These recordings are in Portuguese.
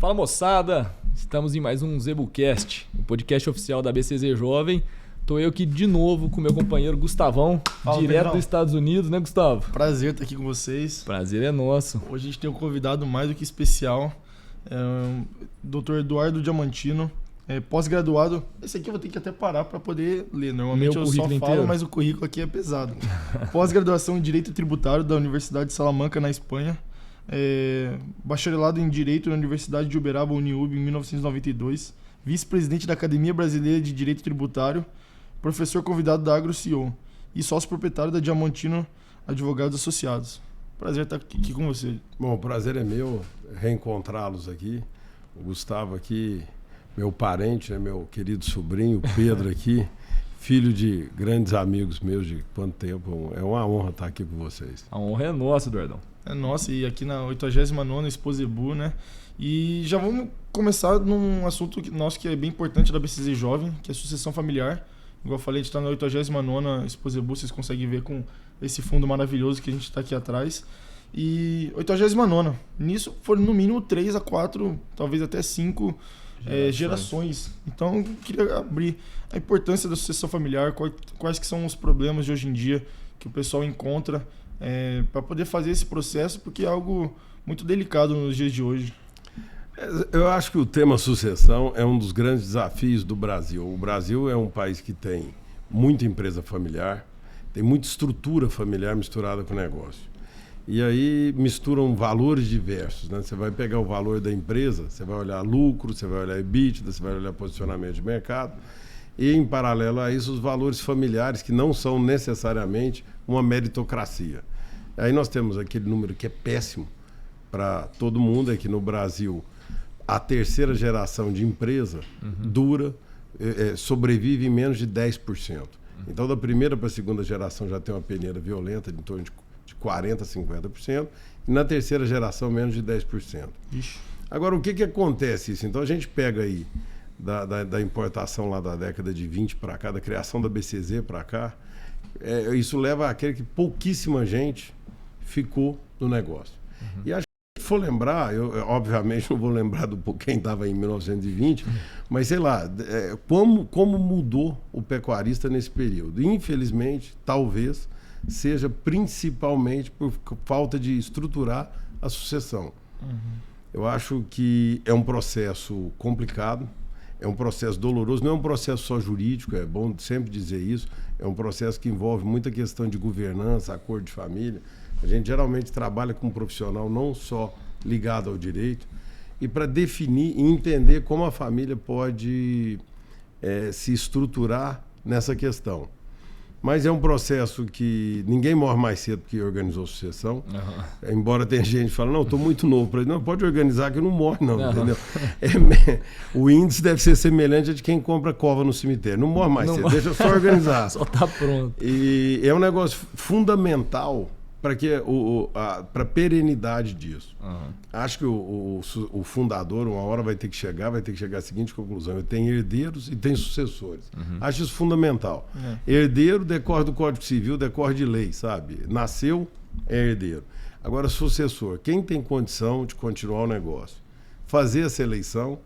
Fala moçada, estamos em mais um ZebuCast, o podcast oficial da BCZ Jovem. Tô eu aqui de novo com meu companheiro Gustavão, direto dos Estados Unidos, né, Gustavo? Prazer estar aqui com vocês. Prazer é nosso. Hoje a gente tem um convidado mais do que especial, Dr. Eduardo Diamantino, pós-graduado. Esse aqui eu vou ter que até parar para poder ler. Normalmente eu só falo, inteiro. mas o currículo aqui é pesado. Pós-graduação em Direito Tributário da Universidade de Salamanca, na Espanha. Bacharelado em Direito na Universidade de Uberaba, Uniub, em 1992. Vice-presidente da Academia Brasileira de Direito Tributário. Professor convidado da AgroCEO e sócio proprietário da Diamantino Advogados Associados. Prazer estar aqui com você. Bom, o prazer é meu reencontrá-los aqui. O Gustavo aqui, meu parente, né, meu querido sobrinho, o Pedro aqui, filho de grandes amigos meus de quanto tempo. É uma honra estar aqui com vocês. A honra é nossa, Eduardão. É nossa, e aqui na 89ª Exposebu, né? E já vamos começar num assunto nosso que é bem importante da BCZ Jovem, que é a sucessão familiar. Igual eu falei, a gente está na 89ª Exposebu, vocês conseguem ver com esse fundo maravilhoso que a gente está aqui atrás. E 89ª, nisso foram no mínimo 3 a 4, talvez até 5 gerações. Então eu queria abrir a importância da sucessão familiar, quais que são os problemas de hoje em dia que o pessoal encontra para poder fazer esse processo, porque é algo muito delicado nos dias de hoje. Eu acho que o tema sucessão é um dos grandes desafios do Brasil. O Brasil é um país que tem muita empresa familiar, tem muita estrutura familiar misturada com negócio. E aí misturam valores diversos, né? Você vai pegar o valor da empresa, você vai olhar lucro, você vai olhar EBITDA, você vai olhar posicionamento de mercado. E, em paralelo a isso, os valores familiares, que não são necessariamente uma meritocracia. Aí nós temos aquele número que é péssimo para todo mundo, é que no Brasil a terceira geração de empresa dura, sobrevive em menos de 10%. Então, da primeira para a segunda geração já tem uma peneira violenta de em torno de 40% a 50%, e na terceira geração menos de 10%. Ixi. Agora, o que acontece isso? Então, a gente pega aí da importação lá da década de 20 para cá, da criação da BCZ para cá, isso leva àquele que pouquíssima gente ficou no negócio. E acho que se for lembrar, eu obviamente não vou lembrar do quem estava em 1920, mas sei lá, como mudou o pecuarista nesse período. Infelizmente, talvez seja principalmente por falta de estruturar a sucessão. Eu acho que é um processo complicado, é um processo doloroso, não é um processo só jurídico, é bom sempre dizer isso, é um processo que envolve muita questão de governança, acordo de família. A gente geralmente trabalha com um profissional não só ligado ao direito, e para definir e entender como a família pode se estruturar nessa questão. Mas é um processo que ninguém morre mais cedo que organizou a sucessão. Embora tenha gente que fala, não, estou muito novo para isso. Não, pode organizar que não morre, não. Entendeu? O índice deve ser semelhante a de quem compra cova no cemitério. Não morre mais cedo, deixa só organizar. Só tá pronto. E é um negócio fundamental para a perenidade disso. Acho que o fundador, uma hora vai ter que chegar à seguinte conclusão: eu tenho herdeiros e tenho sucessores. Acho isso fundamental. Herdeiro decorre do Código Civil, decorre de lei, sabe? Nasceu, é herdeiro. Agora, sucessor, quem tem condição de continuar o negócio? Fazer essa eleição,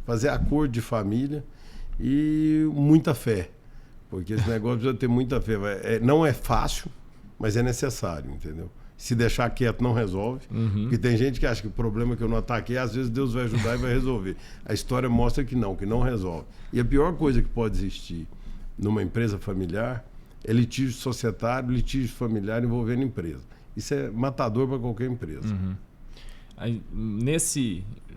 fazer acordo de família e muita fé. Porque esse negócio precisa ter muita fé. Não é fácil, mas é necessário, entendeu? Se deixar quieto não resolve, porque tem gente que acha que o problema é que eu não ataquei, às vezes Deus vai ajudar e vai resolver. A história mostra que não resolve. E a pior coisa que pode existir numa empresa familiar é litígio societário, litígio familiar envolvendo empresa. Isso é matador para qualquer empresa. Aí,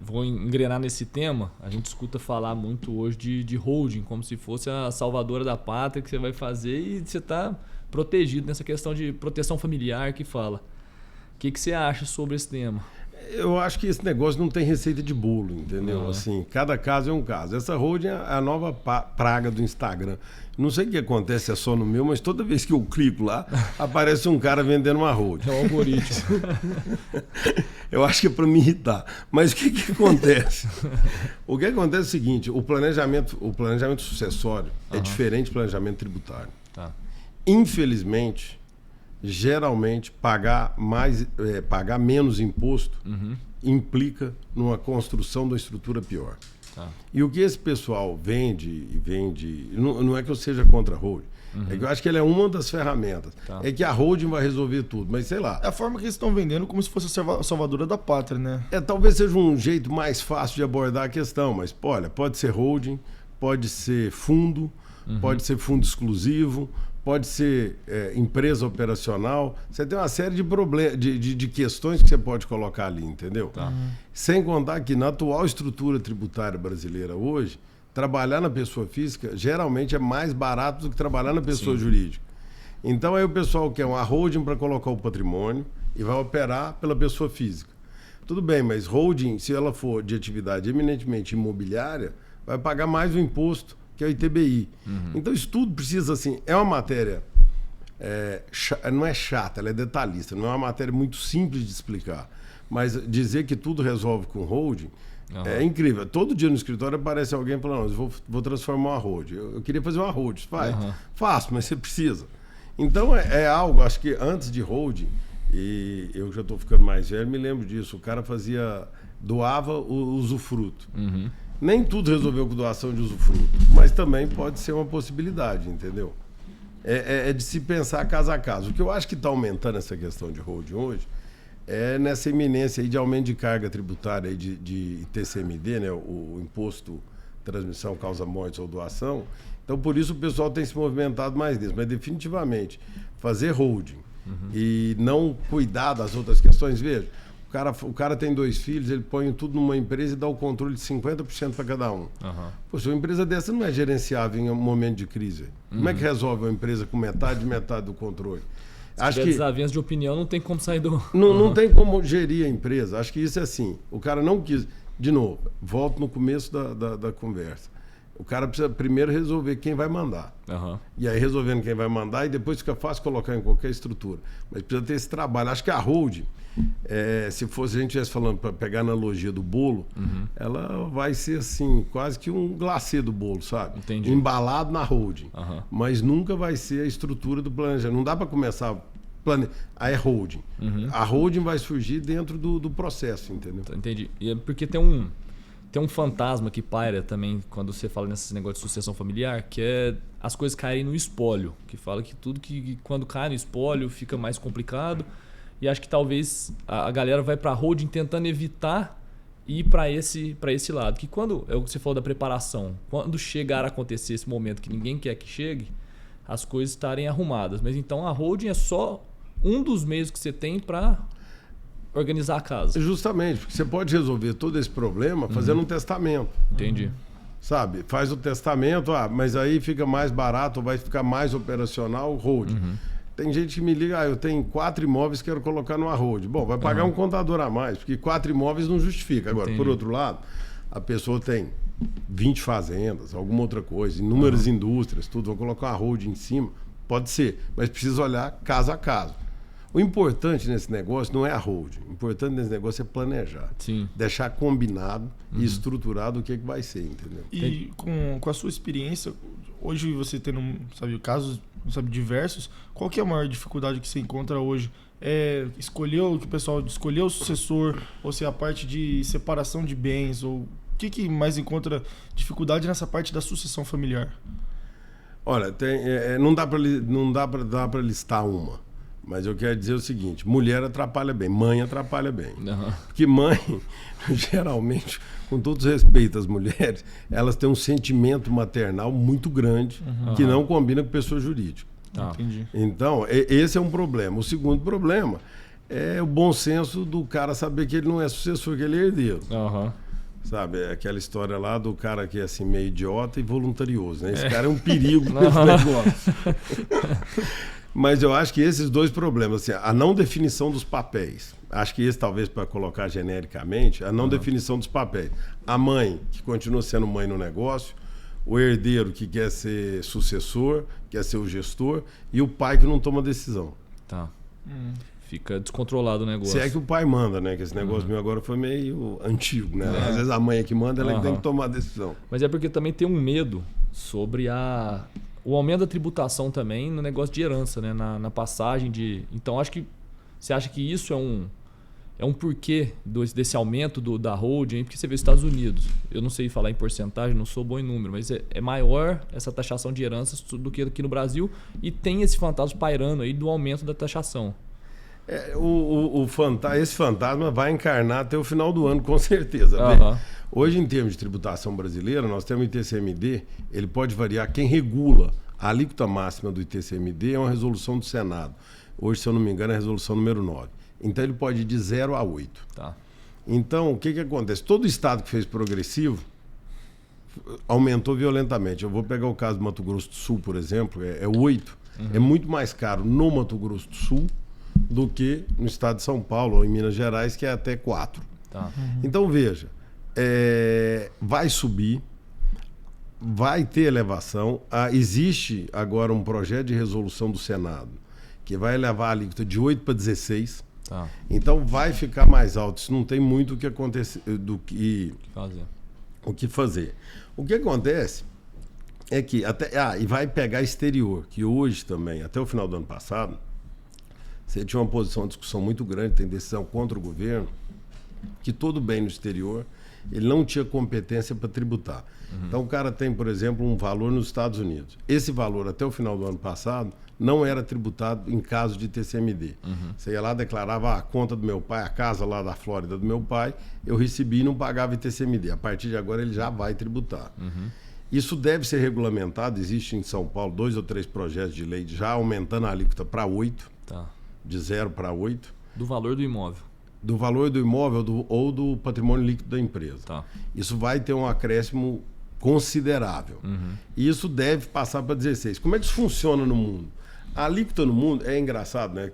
vou engrenar nesse tema, a gente escuta falar muito hoje de holding, como se fosse a salvadora da pátria que você vai fazer e você está protegido nessa questão de proteção familiar que fala. O que você acha sobre esse tema? Eu acho que esse negócio não tem receita de bolo, entendeu? Assim, cada caso é um caso. Essa holding é a nova praga do Instagram. Não sei o que acontece, é só no meu, mas toda vez que eu clico lá, aparece um cara vendendo uma holding. É o algoritmo. Eu acho que é para me irritar. Mas o que acontece? O que acontece é o seguinte: o planejamento sucessório é diferente do planejamento tributário. Tá. Infelizmente, geralmente pagar menos imposto implica numa construção de uma estrutura pior. Tá. E o que esse pessoal vende, não é que eu seja contra a holding, é que eu acho que ele é uma das ferramentas. Tá. É que a holding vai resolver tudo, mas sei lá. É a forma que eles estão vendendo como se fosse a salvadora da pátria, né? Talvez seja um jeito mais fácil de abordar a questão, mas olha, pode ser holding, pode ser fundo, pode ser fundo exclusivo, pode ser empresa operacional. Você tem uma série de problemas, de questões que você pode colocar ali, entendeu? Tá. Sem contar que na atual estrutura tributária brasileira hoje, trabalhar na pessoa física geralmente é mais barato do que trabalhar na pessoa jurídica. Então aí o pessoal quer uma holding para colocar o patrimônio e vai operar pela pessoa física. Tudo bem, mas holding, se ela for de atividade eminentemente imobiliária, vai pagar mais o imposto, que é o ITBI. Então isso tudo precisa, assim, é uma matéria, não é chata, ela é detalhista, não é uma matéria muito simples de explicar. Mas dizer que tudo resolve com holding é incrível. Todo dia no escritório aparece alguém falando, eu vou transformar uma holding. Eu queria fazer uma holding. Faço, mas você precisa. Então é algo, acho que antes de holding, e eu já estou ficando mais velho, me lembro disso, o cara doava o usufruto. Nem tudo resolveu com doação de usufruto, mas também pode ser uma possibilidade, entendeu? É de se pensar caso a caso. O que eu acho que está aumentando essa questão de holding hoje é nessa iminência aí de aumento de carga tributária aí de TCMD, né? O Imposto Transmissão, Causa Mortes ou Doação. Então, por isso o pessoal tem se movimentado mais nisso. Mas, definitivamente, fazer holding e não cuidar das outras questões, veja, o cara tem 2 filhos, ele põe tudo numa empresa e dá o controle de 50% para cada um. Pô, se uma empresa dessa não é gerenciável em um momento de crise, como é que resolve uma empresa com metade do controle? Acho que desavença de opinião não tem como sair do... Não tem como gerir a empresa. Acho que isso é assim. O cara não quis... De novo, volto no começo da conversa. O cara precisa primeiro resolver quem vai mandar. E aí resolvendo quem vai mandar e depois fica fácil colocar em qualquer estrutura. Mas precisa ter esse trabalho. Acho que a holding, se fosse a gente estivesse falando para pegar a analogia do bolo, ela vai ser assim, quase que um glacê do bolo, sabe? Entendi. Embalado na holding. Mas nunca vai ser a estrutura do planejamento. Não dá para começar aí é holding. A holding vai surgir dentro do processo, entendeu? Entendi. E é porque tem um fantasma que paira também quando você fala nesses negócios de sucessão familiar, que é as coisas caírem no espólio. Que fala que tudo que quando cai no espólio fica mais complicado. E acho que talvez a galera vai para a holding tentando evitar ir para esse lado. Que quando, é o que você falou da preparação, quando chegar a acontecer esse momento que ninguém quer que chegue, as coisas estarem arrumadas. Mas então a holding é só um dos meios que você tem para organizar a casa. Justamente, porque você pode resolver todo esse problema fazendo um testamento. Entendi. Sabe? Faz o testamento, mas aí fica mais barato, vai ficar mais operacional o holding. Tem gente que me liga, eu tenho 4 imóveis, quero colocar numa holding. Bom, vai pagar um contador a mais, porque 4 imóveis não justifica. Agora, por outro lado, a pessoa tem 20 fazendas, alguma outra coisa, inúmeras indústrias, tudo, vou colocar uma holding em cima. Pode ser, mas precisa olhar caso a caso. O importante nesse negócio não é a holding. O importante nesse negócio é planejar. Sim. Deixar combinado e estruturado o que vai ser, entendeu? E com a sua experiência, hoje você tendo, sabe, casos, sabe, diversos, qual que é a maior dificuldade que você encontra hoje? É escolher o que o pessoal escolheu o sucessor, ou se é a parte de separação de bens, ou o que mais encontra dificuldade nessa parte da sucessão familiar? Olha, não dá para listar uma. Mas eu quero dizer o seguinte, mulher atrapalha bem, mãe atrapalha bem. Porque mãe, geralmente, com todo respeito às mulheres, elas têm um sentimento maternal muito grande que não combina com pessoa jurídica. Entendi. Então, esse é um problema. O segundo problema é o bom senso do cara saber que ele não é sucessor, que ele é herdeiro. Sabe, é aquela história lá do cara que é assim meio idiota e voluntarioso, né? Esse cara é um perigo nesse negócio. Mas eu acho que esses 2 problemas, assim, a não definição dos papéis, acho que esse talvez para colocar genericamente, a não definição dos papéis. A mãe, que continua sendo mãe no negócio, o herdeiro que quer ser sucessor, quer ser o gestor, e o pai que não toma decisão. Tá. Fica descontrolado o negócio. Se é que o pai manda, né? Que esse negócio meu agora foi meio antigo, né? Às vezes a mãe é que manda, ela que tem que tomar a decisão. Mas é porque também tem um medo sobre o aumento da tributação também no negócio de herança, né? Na passagem de... Então, acho que você acha que isso é um porquê desse aumento da holding, porque você vê os Estados Unidos, eu não sei falar em porcentagem, não sou bom em número, mas é maior essa taxação de heranças do que aqui no Brasil e tem esse fantasma pairando aí do aumento da taxação. Esse fantasma vai encarnar até o final do ano, com certeza. Uhum. Hoje, em termos de tributação brasileira, nós temos o ITCMD, ele pode variar. Quem regula a alíquota máxima do ITCMD é uma resolução do Senado. Hoje, se eu não me engano, é a resolução número 9. Então, ele pode ir de 0 a 8. Tá. Então, o que acontece? Todo estado que fez progressivo aumentou violentamente. Eu vou pegar o caso do Mato Grosso do Sul, por exemplo, é 8. Uhum. É muito mais caro no Mato Grosso do Sul do que no estado de São Paulo ou em Minas Gerais, que é até 4. Tá. Uhum. Então, veja, vai subir, vai ter elevação. Existe agora um projeto de resolução do Senado que vai elevar a alíquota de 8 para 16. Tá. Então vai ficar mais alto. Isso não tem muito o que acontecer, o que fazer. O que acontece é que e vai pegar exterior, que hoje também, até o final do ano passado, você tinha uma posição de discussão muito grande, tem decisão contra o governo, que todo bem no exterior, ele não tinha competência para tributar. Uhum. Então o cara tem, por exemplo, um valor nos Estados Unidos. Esse valor, até o final do ano passado, não era tributado em caso de TCMD. Uhum. Você ia lá, declarava a conta do meu pai, a casa lá da Flórida do meu pai, eu recebi e não pagava ITCMD. A partir de agora ele já vai tributar. Uhum. Isso deve ser regulamentado. Existe em São Paulo 2 ou 3 projetos de lei já aumentando a alíquota para 8, tá. De 0 para 8. Do valor do imóvel. Do valor do imóvel ou do patrimônio líquido da empresa. Tá. Isso vai ter um acréscimo considerável. Uhum. E isso deve passar para 16. Como é que isso funciona no mundo? A alíquota no mundo é engraçado, né?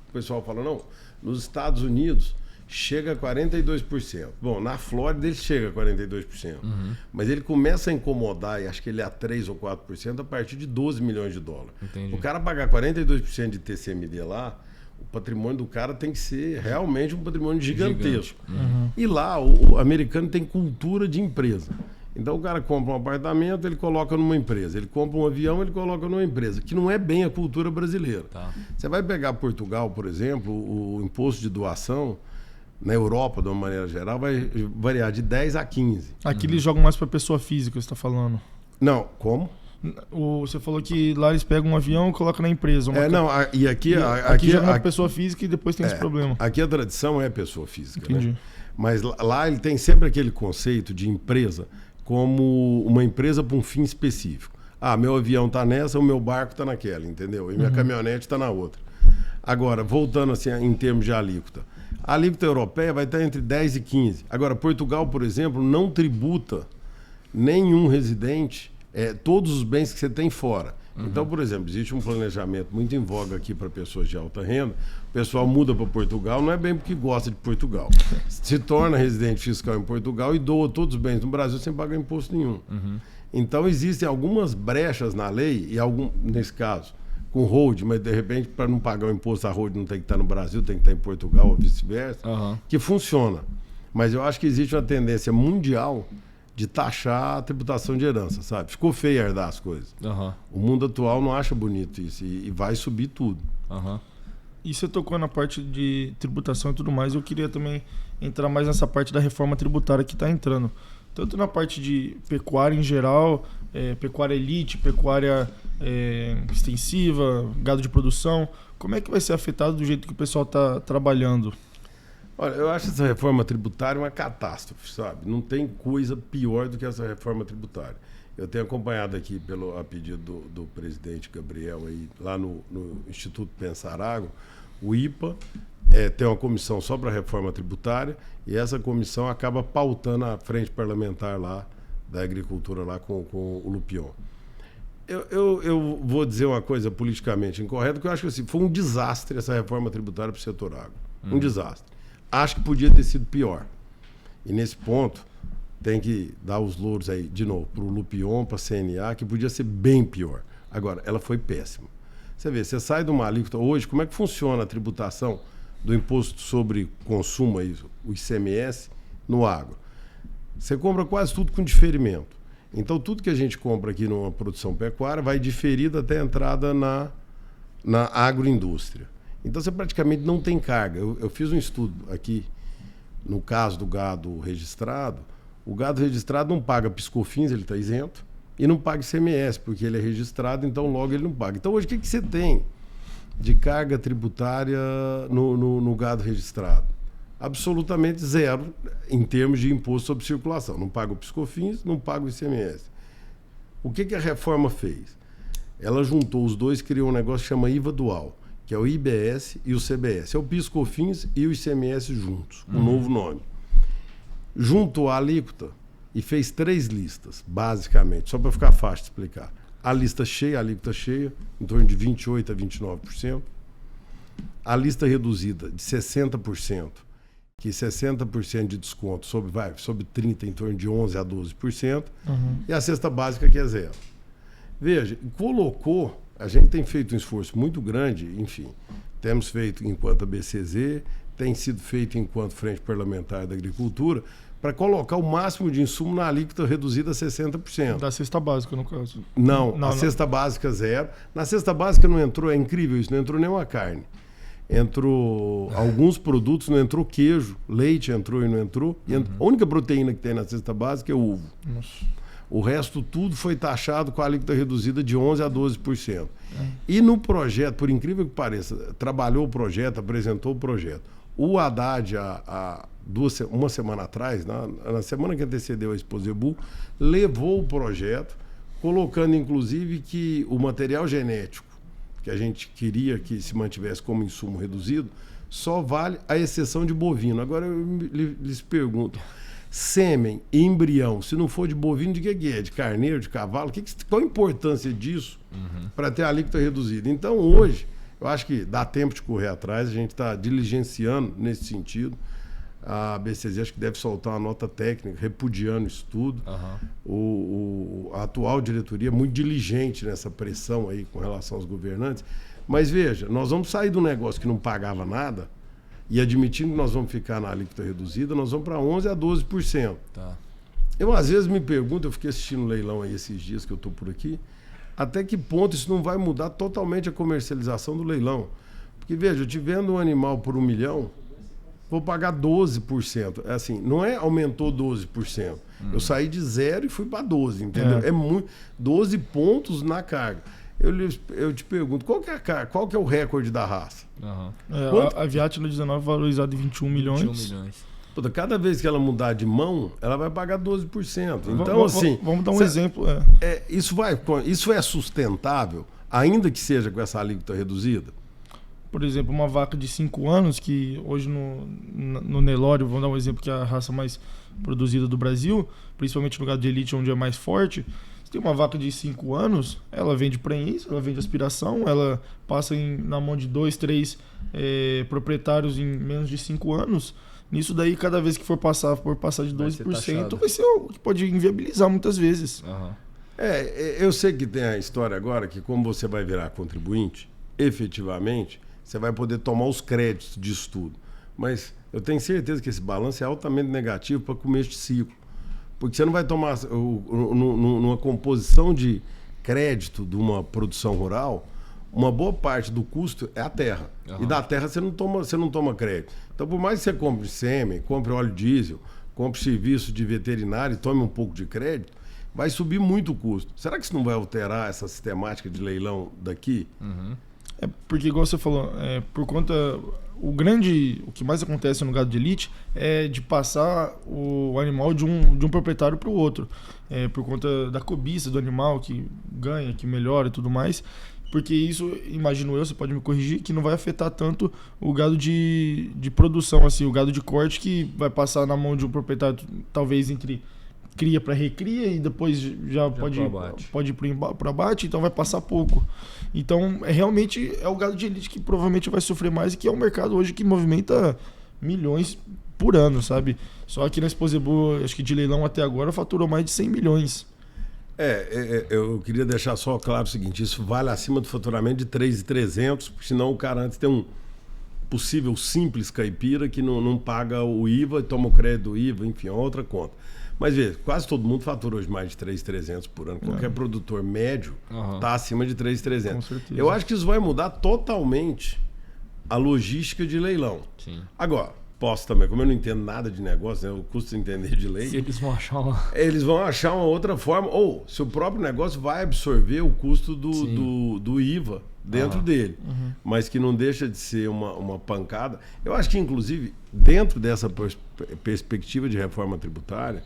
O pessoal fala, não, nos Estados Unidos chega a 42%. Bom, na Flórida ele chega a 42%. Uhum. Mas ele começa a incomodar, e acho que ele é a 3 ou 4% a partir de 12 milhões de dólares. Entendi. O cara pagar 42% de TCMD lá, o patrimônio do cara tem que ser realmente um patrimônio gigantesco. Uhum. E lá, o americano tem cultura de empresa. Então o cara compra um apartamento, ele coloca numa empresa. Ele compra um avião, ele coloca numa empresa, que não é bem a cultura brasileira. Tá. Você vai pegar Portugal, por exemplo, o imposto de doação, na Europa, de uma maneira geral, vai variar de 10 a 15. Aqui eles jogam mais para pessoa física, você está falando. Não, como? Você falou que lá eles pegam um avião e colocam na empresa. E aqui joga na pessoa física e depois tem esse problema. Aqui a tradição é pessoa física. Entendi. Né? Mas lá ele tem sempre aquele conceito de empresa como uma empresa para um fim específico. Meu avião está nessa, o meu barco está naquela, entendeu? E minha caminhonete está na outra. Agora, voltando assim em termos de alíquota. A alíquota europeia vai estar entre 10 e 15. Agora, Portugal, por exemplo, não tributa nenhum residente todos os bens que você tem fora. Uhum. Então, por exemplo, existe um planejamento muito em voga aqui para pessoas de alta renda. O pessoal muda para Portugal, não é bem porque gosta de Portugal. Se torna residente fiscal em Portugal e doa todos os bens no Brasil sem pagar imposto nenhum. Uhum. Então, existem algumas brechas na lei, e nesse caso, com hold, mas de repente, para não pagar o imposto, a hold não tem que estar no Brasil, tem que estar em Portugal ou vice-versa, que funciona. Mas eu acho que existe uma tendência mundial de taxar a tributação de herança, sabe? Ficou feio herdar as coisas. O mundo atual não acha bonito isso e vai subir tudo. E você tocou na parte de tributação e tudo mais, eu queria também entrar mais nessa parte da reforma tributária que está entrando. Tanto na parte de pecuária em geral, pecuária elite, pecuária extensiva, gado de produção, como é que vai ser afetado do jeito que o pessoal está trabalhando? Olha, eu acho essa reforma tributária uma catástrofe, sabe? Não tem coisa pior do que essa reforma tributária. Eu tenho acompanhado aqui, a pedido do presidente Gabriel, aí, lá no Instituto Pensarago, o IPA tem uma comissão só para a reforma tributária e essa comissão acaba pautando a frente parlamentar lá da agricultura lá com o Lupion. Eu vou dizer uma coisa politicamente incorreta, que eu acho que assim, foi um desastre essa reforma tributária para o setor agro. Um desastre. Acho que podia ter sido pior. E nesse ponto, tem que dar os louros aí, de novo, para o Lupion, para a CNA, que podia ser bem pior. Agora, ela foi péssima. Você vê, você sai de uma alíquota hoje, como é que funciona a tributação do imposto sobre consumo, aí, o ICMS, no agro? Você compra quase tudo com diferimento. Então, tudo que a gente compra aqui numa produção pecuária vai diferido até a entrada na agroindústria. Então você praticamente não tem carga. Eu fiz um estudo aqui, no caso do gado registrado. O gado registrado não paga PiscoFins, ele está isento, e não paga ICMS, porque ele é registrado, então logo ele não paga. Então hoje o que você tem de carga tributária no gado registrado? Absolutamente zero em termos de imposto sobre circulação. Não paga o PiscoFins, não paga o ICMS. O que a reforma fez? Ela juntou os dois, criou um negócio que chama IVA dual, que é o IBS e o CBS. É o PiscoFins e o ICMS juntos, com um novo nome. Juntou a alíquota e fez 3 listas, basicamente, só para ficar fácil de explicar. A lista cheia, a alíquota cheia, em torno de 28% a 29%. A lista reduzida de 60%, que 60% de desconto sobre 30%, em torno de 11% a 12%. E a cesta básica, que é zero. Veja, colocou, a gente tem feito um esforço muito grande, enfim, temos feito enquanto a BCZ, tem sido feito enquanto Frente Parlamentar da Agricultura, para colocar o máximo de insumo na alíquota reduzida a 60%. Da cesta básica, no caso. Não, cesta básica zero. Na cesta básica não entrou, é incrível isso, não entrou nenhuma carne. Entrou alguns produtos, não entrou queijo, leite entrou e não entrou. E a única proteína que tem na cesta básica é o ovo. Nossa. O resto tudo foi taxado com a alíquota reduzida de 11% a 12%. E no projeto, por incrível que pareça, trabalhou o projeto, apresentou o projeto. O Haddad, uma semana atrás, na semana que antecedeu a Exposebu, levou o projeto, colocando inclusive que o material genético que a gente queria que se mantivesse como insumo reduzido, só vale a exceção de bovino. Agora eu lhes pergunto, sêmen e embrião, se não for de bovino, de que é? De carneiro, de cavalo? Qual a importância disso para ter a alíquota reduzida? Então hoje, eu acho que dá tempo de correr atrás, a gente está diligenciando nesse sentido. A BCZ acho que deve soltar uma nota técnica repudiando isso tudo. A atual diretoria é muito diligente nessa pressão aí com relação aos governantes. Mas veja, nós vamos sair de um negócio que não pagava nada e admitindo que nós vamos ficar na alíquota reduzida, nós vamos para 11% a 12%. Tá. Eu às vezes me pergunto, eu fiquei assistindo um leilão aí esses dias que eu estou por aqui, até que ponto isso não vai mudar totalmente a comercialização do leilão? Porque veja, eu te vendo um animal por 1 milhão, vou pagar 12%. É assim, não é aumentou 12%. Eu saí de 0 e fui para 12%, entendeu? É muito, 12 pontos na carga. Eu te pergunto, qual que é a carga? Qual que é o recorde da raça? A Viat no 19 valorizada em 21 milhões. 21 milhões. Cada vez que ela mudar de mão, ela vai pagar 12%. Então, assim... Vamos dar um exemplo. Isso é sustentável, ainda que seja com essa alíquota reduzida? Por exemplo, uma vaca de 5 anos, que hoje no Nelore, vamos dar um exemplo, que é a raça mais produzida do Brasil, principalmente no gado de elite, onde é mais forte. Se tem uma vaca de 5 anos, ela vende prenhez, ela vende aspiração, ela passa na mão de 2, 3 proprietários em menos de 5 anos. Nisso daí, cada vez que for passar de 12%, vai ser o que pode inviabilizar muitas vezes. Eu sei que tem a história agora que, como você vai virar contribuinte, efetivamente, você vai poder tomar os créditos disso tudo. Mas eu tenho certeza que esse balanço é altamente negativo para começo de ciclo. Porque você não vai tomar, numa composição de crédito de uma produção rural, uma boa parte do custo é a terra. E da terra você não toma crédito. Então, por mais que você compre sêmen, compre óleo diesel, compre serviço de veterinário e tome um pouco de crédito, vai subir muito o custo. Será que isso não vai alterar essa sistemática de leilão daqui? Porque, igual você falou, por conta... O que mais acontece no gado de elite é de passar o animal de um proprietário para o outro. Por conta da cobiça do animal, que ganha, que melhora e tudo mais. Porque isso, imagino eu, você pode me corrigir, que não vai afetar tanto o gado de produção, assim, o gado de corte, que vai passar na mão de um proprietário, talvez entre cria para recria e depois já pode ir para abate, então vai passar pouco. Então, realmente é o gado de elite que provavelmente vai sofrer mais e que é um mercado hoje que movimenta milhões por ano, sabe? Só que na Exposebu, acho que de leilão até agora, faturou mais de 100 milhões. Eu queria deixar só claro o seguinte, isso vale acima do faturamento de 3.300, porque senão o cara antes tem um possível simples caipira que não paga o IVA e toma o crédito do IVA, enfim, é outra conta. Mas veja, quase todo mundo fatura hoje mais de 3.300 por ano. Qualquer produtor médio está acima de 3.300. Eu acho que isso vai mudar totalmente a logística de leilão. Sim. Agora, posso também, como eu não entendo nada de negócio, né, eu custo entender de lei. Se eles vão achar Eles vão achar uma outra forma, ou se o próprio negócio vai absorver o custo do IVA dentro dele, mas que não deixa de ser uma pancada. Eu acho que, inclusive, dentro dessa perspectiva de reforma tributária,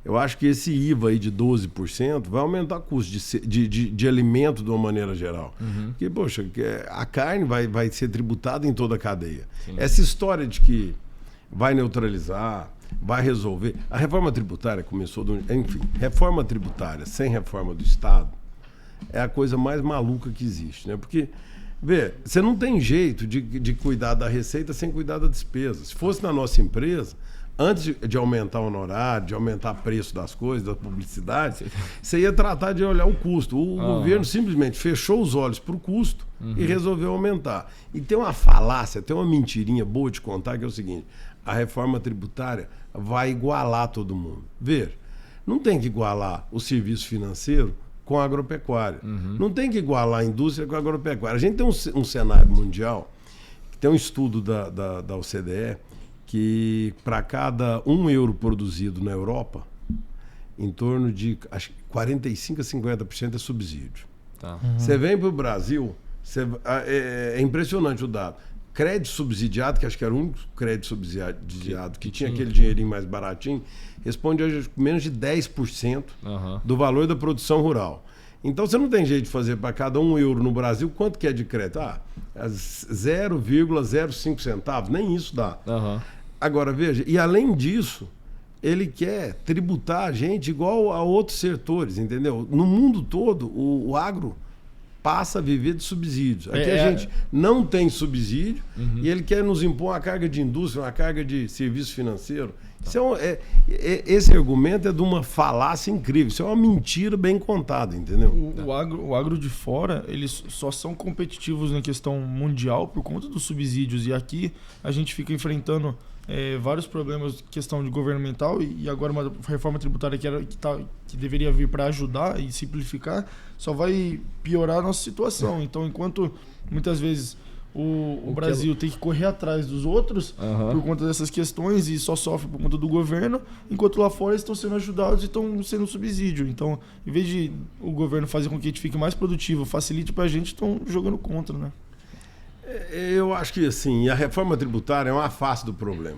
eu acho que esse IVA aí de 12% vai aumentar o custo de alimento de uma maneira geral. Porque, poxa, a carne vai ser tributada em toda a cadeia. Sim. Essa história de que vai neutralizar, vai resolver... A reforma tributária começou... Enfim, reforma tributária sem reforma do Estado é a coisa mais maluca que existe, né? Porque, vê, você não tem jeito de cuidar da receita sem cuidar da despesa. Se fosse na nossa empresa, antes de aumentar o honorário, de aumentar o preço das coisas, da publicidade, você ia tratar de olhar o custo. O governo simplesmente fechou os olhos para o custo e resolveu aumentar. E tem uma falácia, tem uma mentirinha boa de contar, que é o seguinte: a reforma tributária vai igualar todo mundo. Ver, não tem que igualar o serviço financeiro com a agropecuária. Não tem que igualar a indústria com a agropecuária. A gente tem um cenário mundial, tem um estudo da OCDE, que para cada €1 produzido na Europa, em torno de acho, 45% a 50% é subsídio. Tá. Você vem para o Brasil, é impressionante o dado. Crédito subsidiado, que acho que era o único crédito subsidiado que tinha aquele dinheirinho mais baratinho, responde hoje menos de 10% do valor da produção rural. Então você não tem jeito de fazer para cada €1 no Brasil, quanto que é de crédito? 0,05 centavos, nem isso dá. Agora, veja, e além disso, ele quer tributar a gente igual a outros setores, entendeu? No mundo todo, o agro passa a viver de subsídios. Aqui a gente não tem subsídio e ele quer nos impor uma carga de indústria, uma carga de serviço financeiro. Isso esse argumento é de uma falácia incrível. Isso é uma mentira bem contada, entendeu? O agro de fora, eles só são competitivos na questão mundial por conta dos subsídios. E aqui a gente fica enfrentando vários problemas, questão de governamental, e agora uma reforma tributária que deveria vir para ajudar e simplificar, só vai piorar a nossa situação. Então, enquanto muitas vezes o Brasil tem que correr atrás dos outros por conta dessas questões e só sofre por conta do governo, enquanto lá fora eles estão sendo ajudados e estão sendo subsídio. Então, em vez de o governo fazer com que a gente fique mais produtivo, facilite para a gente, estão jogando contra, né? Eu acho que assim, a reforma tributária é uma face do problema.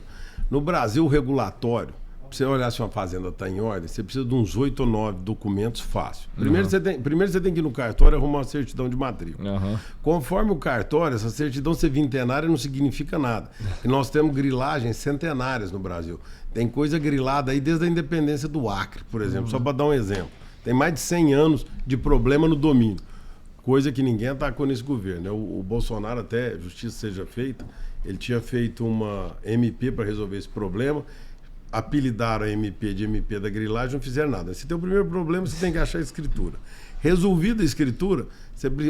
No Brasil, o regulatório, para você olhar se uma fazenda está em ordem, você precisa de uns 8 ou 9 documentos fácil. Primeiro você tem que ir no cartório e arrumar uma certidão de matrícula. Conforme o cartório, essa certidão ser vintenária não significa nada. E nós temos grilagens centenárias no Brasil. Tem coisa grilada aí desde a independência do Acre, por exemplo, só para dar um exemplo. Tem mais de 100 anos de problema no domínio. Coisa que ninguém atacou nesse governo, né? O Bolsonaro, até justiça seja feita, ele tinha feito uma MP para resolver esse problema, apelidaram a MP de MP da grilagem, não fizeram nada. Se tem o primeiro problema, você tem que achar a escritura. Resolvida a escritura,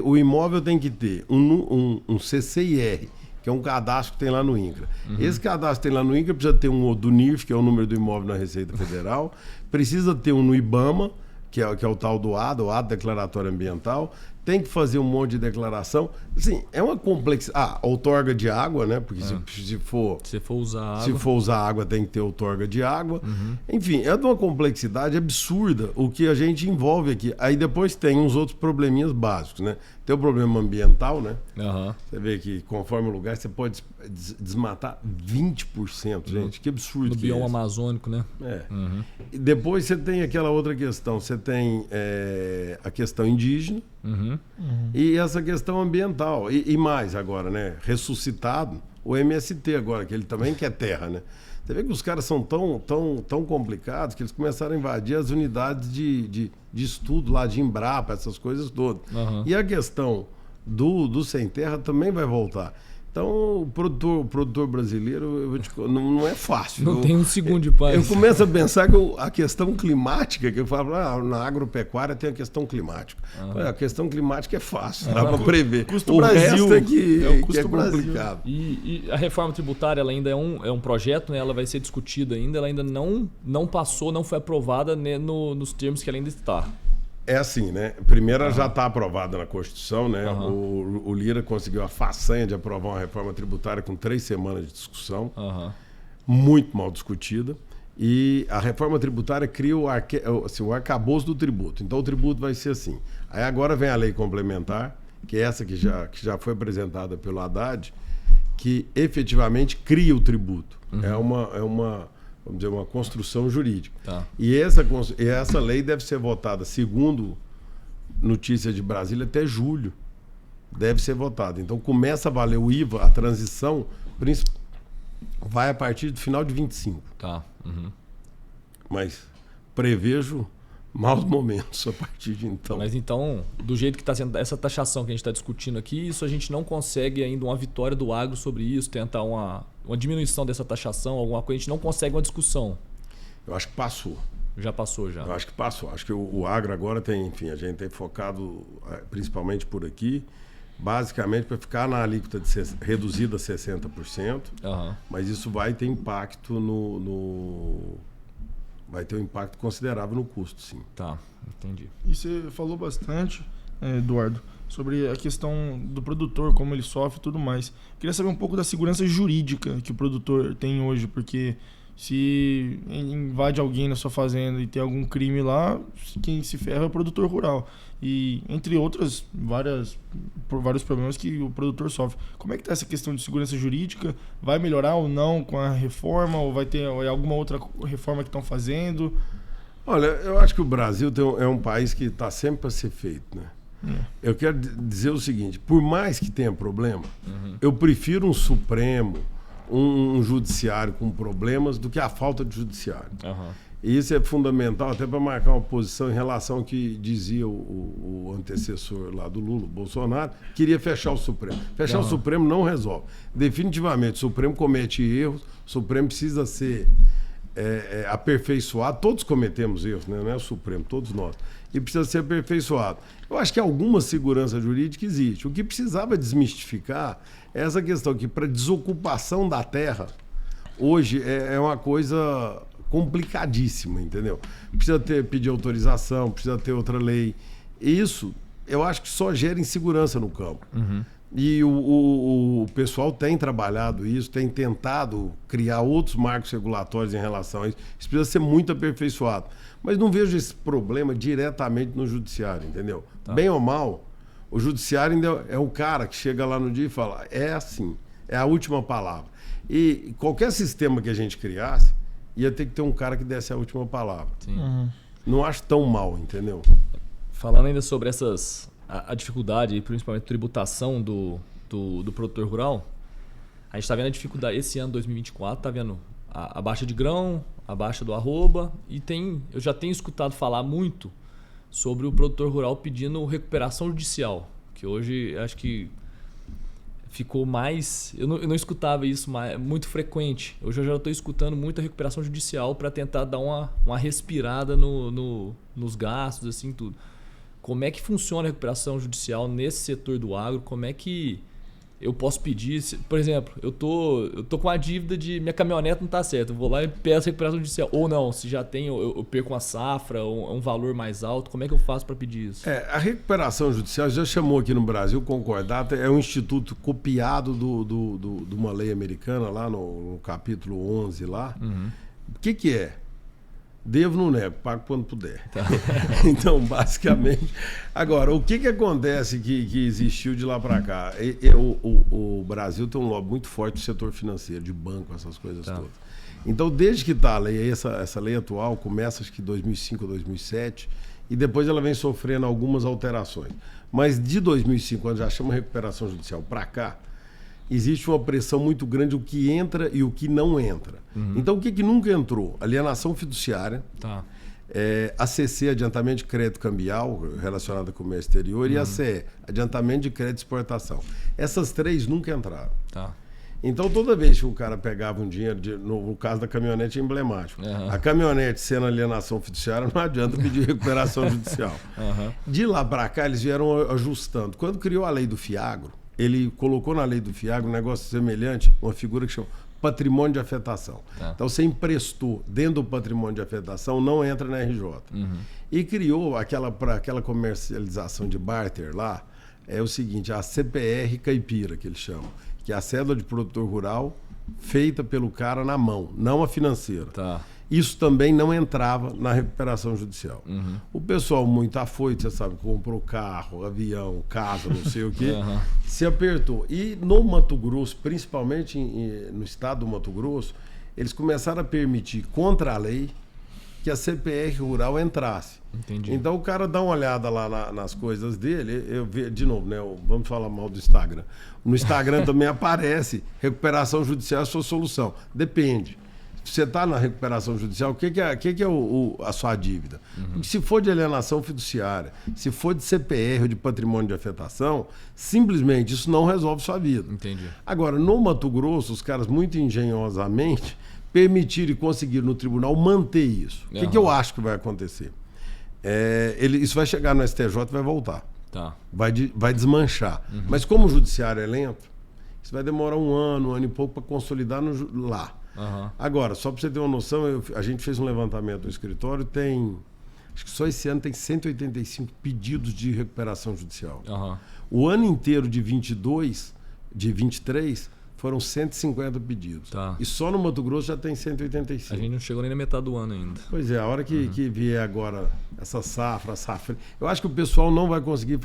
o imóvel tem que ter um CCIR, que é um cadastro que tem lá no INCRA. Esse cadastro que tem lá no INCRA precisa ter um do NIRF, que é o número do imóvel na Receita Federal, precisa ter um no IBAMA, que é o tal do ADA, o Ato Declaratório Ambiental, tem que fazer um monte de declaração. Assim, é uma complexidade. Outorga de água, né? Porque se for usar água, tem que ter outorga de água. Enfim, é de uma complexidade absurda o que a gente envolve aqui. Aí depois tem uns outros probleminhas básicos, né? Tem o problema ambiental, né? Você vê que conforme o lugar, você pode desmatar 20%, gente. Que absurdo. No bioma amazônico, né? E depois você tem aquela outra questão. Você tem a questão indígena. E essa questão ambiental. E mais agora, né? Ressuscitado o MST agora, que ele também quer terra, né? Você vê que os caras são tão complicados que eles começaram a invadir as unidades de estudo lá de Embrapa, essas coisas todas. E a questão do sem terra também vai voltar. Então, o produtor brasileiro, não é fácil. Não tem um segundo de paz. Eu começo a pensar que a questão climática, que eu falo, na agropecuária tem a questão climática. A questão climática é fácil, dá para prever. O Brasil resto é que é complicado. E a reforma tributária ela ainda é um projeto, né? Ela vai ser discutida ainda, ela ainda não passou, não foi aprovada, né, nos termos que ela ainda está. É assim, né? Primeiro, já está aprovada na Constituição, né? O Lira conseguiu a façanha de aprovar uma reforma tributária com 3 semanas de discussão, muito mal discutida. E a reforma tributária cria o arcabouço do tributo. Então, o tributo vai ser assim. Aí agora vem a lei complementar, que é essa que já foi apresentada pelo Haddad, que efetivamente cria o tributo. É uma vamos dizer, uma construção jurídica. Tá. E essa lei deve ser votada, segundo notícia de Brasília, até julho. Deve ser votada. Então começa a valer o IVA, a transição vai a partir do final de 25. Tá. Mas prevejo maus momentos a partir de então. Mas então, do jeito que está sendo essa taxação que a gente está discutindo aqui, isso a gente não consegue ainda uma vitória do agro sobre isso, tentar uma diminuição dessa taxação, alguma coisa, a gente não consegue uma discussão. Eu acho que passou. Já passou, já. Eu acho que passou. Acho que o agro agora tem, enfim, a gente tem focado principalmente por aqui, basicamente para ficar na alíquota reduzida a 60%, mas isso vai ter impacto vai ter um impacto considerável no custo, sim. Tá, entendi. E você falou bastante, Eduardo, sobre a questão do produtor, como ele sofre e tudo mais. Queria saber um pouco da segurança jurídica que o produtor tem hoje, porque se invade alguém na sua fazenda e tem algum crime lá, quem se ferra é o produtor rural. E entre outras, vários problemas que o produtor sofre. Como é que está essa questão de segurança jurídica? Vai melhorar ou não com a reforma? Ou vai ter alguma outra reforma que estão fazendo? Olha, eu acho que o Brasil é um país que está sempre para ser feito, né? Eu quero dizer o seguinte, por mais que tenha problema, eu prefiro um Supremo, um judiciário com problemas do que a falta de judiciário. E isso é fundamental até para marcar uma posição em relação ao que dizia o antecessor lá do Lula, o Bolsonaro, queria fechar o Supremo. Fechar o Supremo não resolve. Definitivamente, o Supremo comete erros, o Supremo precisa ser aperfeiçoado. Todos cometemos erros, né? Não é o Supremo, todos nós. E precisa ser aperfeiçoado. Eu acho que alguma segurança jurídica existe. O que precisava desmistificar é essa questão que para desocupação da terra, hoje é uma coisa complicadíssima, entendeu? Precisa pedir autorização, precisa ter outra lei. Isso, eu acho que só gera insegurança no campo. E o pessoal tem trabalhado isso, tem tentado criar outros marcos regulatórios em relação a isso. Isso precisa ser muito aperfeiçoado. Mas não vejo esse problema diretamente no judiciário, entendeu? Tá. Bem ou mal, o judiciário ainda é o cara que chega lá no dia e fala, é assim, é a última palavra. E qualquer sistema que a gente criasse, ia ter que ter um cara que desse a última palavra. Não acho tão mal, entendeu? Falando ainda sobre a dificuldade, principalmente tributação do produtor rural, a gente está vendo a dificuldade esse ano, 2024, está vendo a baixa de grão, a baixa do arroba, e eu já tenho escutado falar muito sobre o produtor rural pedindo recuperação judicial, que hoje acho que ficou mais... Eu não escutava isso muito frequente. Hoje eu já estou escutando muita recuperação judicial para tentar dar uma respirada nos gastos, assim, tudo. Como é que funciona a recuperação judicial nesse setor do agro? Como é que eu posso pedir? Por exemplo, eu tô com a dívida de minha caminhonete não está certa. Eu vou lá e peço recuperação judicial. Ou não, se já tem, eu perco uma safra, um valor mais alto. Como é que eu faço para pedir isso? A recuperação judicial já chamou aqui no Brasil concordata, é um instituto copiado de uma lei americana lá no capítulo 11 lá. O que é? Devo, não nego, pago quando puder. Tá. Então, basicamente... Agora, o que acontece que existiu de lá para cá? O Brasil tem um lobby muito forte do setor financeiro, de banco, essas coisas todas. Então, desde que está a lei, essa lei atual, começa acho que 2005 ou 2007, e depois ela vem sofrendo algumas alterações. Mas de 2005, quando já chama recuperação judicial, para cá, existe uma pressão muito grande o que entra e o que não entra. Então, o que nunca entrou? Alienação fiduciária, a CC, adiantamento de crédito cambial, relacionado ao comércio exterior, e a CE, adiantamento de crédito de exportação. Essas três nunca entraram. Então, toda vez que o cara pegava um dinheiro, no caso da caminhonete é emblemático, a caminhonete sendo alienação fiduciária, não adianta pedir recuperação judicial. De lá para cá, eles vieram ajustando. Quando criou a lei do Fiagro, ele colocou na lei do Fiagro um negócio semelhante, uma figura que chama patrimônio de afetação. Tá. Então você emprestou dentro do patrimônio de afetação, não entra na RJ. E criou para aquela comercialização de barter lá, é o seguinte, a CPR caipira, que eles chamam, que é a cédula de produtor rural feita pelo cara na mão, não a financeira. Tá. Isso também não entrava na recuperação judicial. O pessoal muito afoito, você sabe, comprou carro, avião, casa, não sei o quê, se apertou. E no Mato Grosso, principalmente no estado do Mato Grosso, eles começaram a permitir, contra a lei, que a CPR rural entrasse. Entendi. Então o cara dá uma olhada lá nas coisas dele, eu vejo, de novo, né? Vamos falar mal do Instagram. No Instagram também aparece recuperação judicial é a sua solução. Depende. Você está na recuperação judicial, o que é a sua dívida? Porque se for de alienação fiduciária, se for de CPR ou de patrimônio de afetação, simplesmente isso não resolve sua vida. Entendi. Agora, no Mato Grosso, os caras muito engenhosamente permitiram e conseguiram no tribunal manter isso. O que eu acho que vai acontecer? Isso vai chegar no STJ e vai voltar. Tá. Vai desmanchar. Mas como o judiciário é lento, isso vai demorar um ano e pouco para consolidar lá. Agora, só para você ter uma noção, a gente fez um levantamento no escritório, acho que só esse ano tem 185 pedidos de recuperação judicial. O ano inteiro de 23, foram 150 pedidos. Tá. E só no Mato Grosso já tem 185. A gente não chegou nem na metade do ano ainda. Pois é, a hora que vier agora essa safra, eu acho que o pessoal não vai conseguir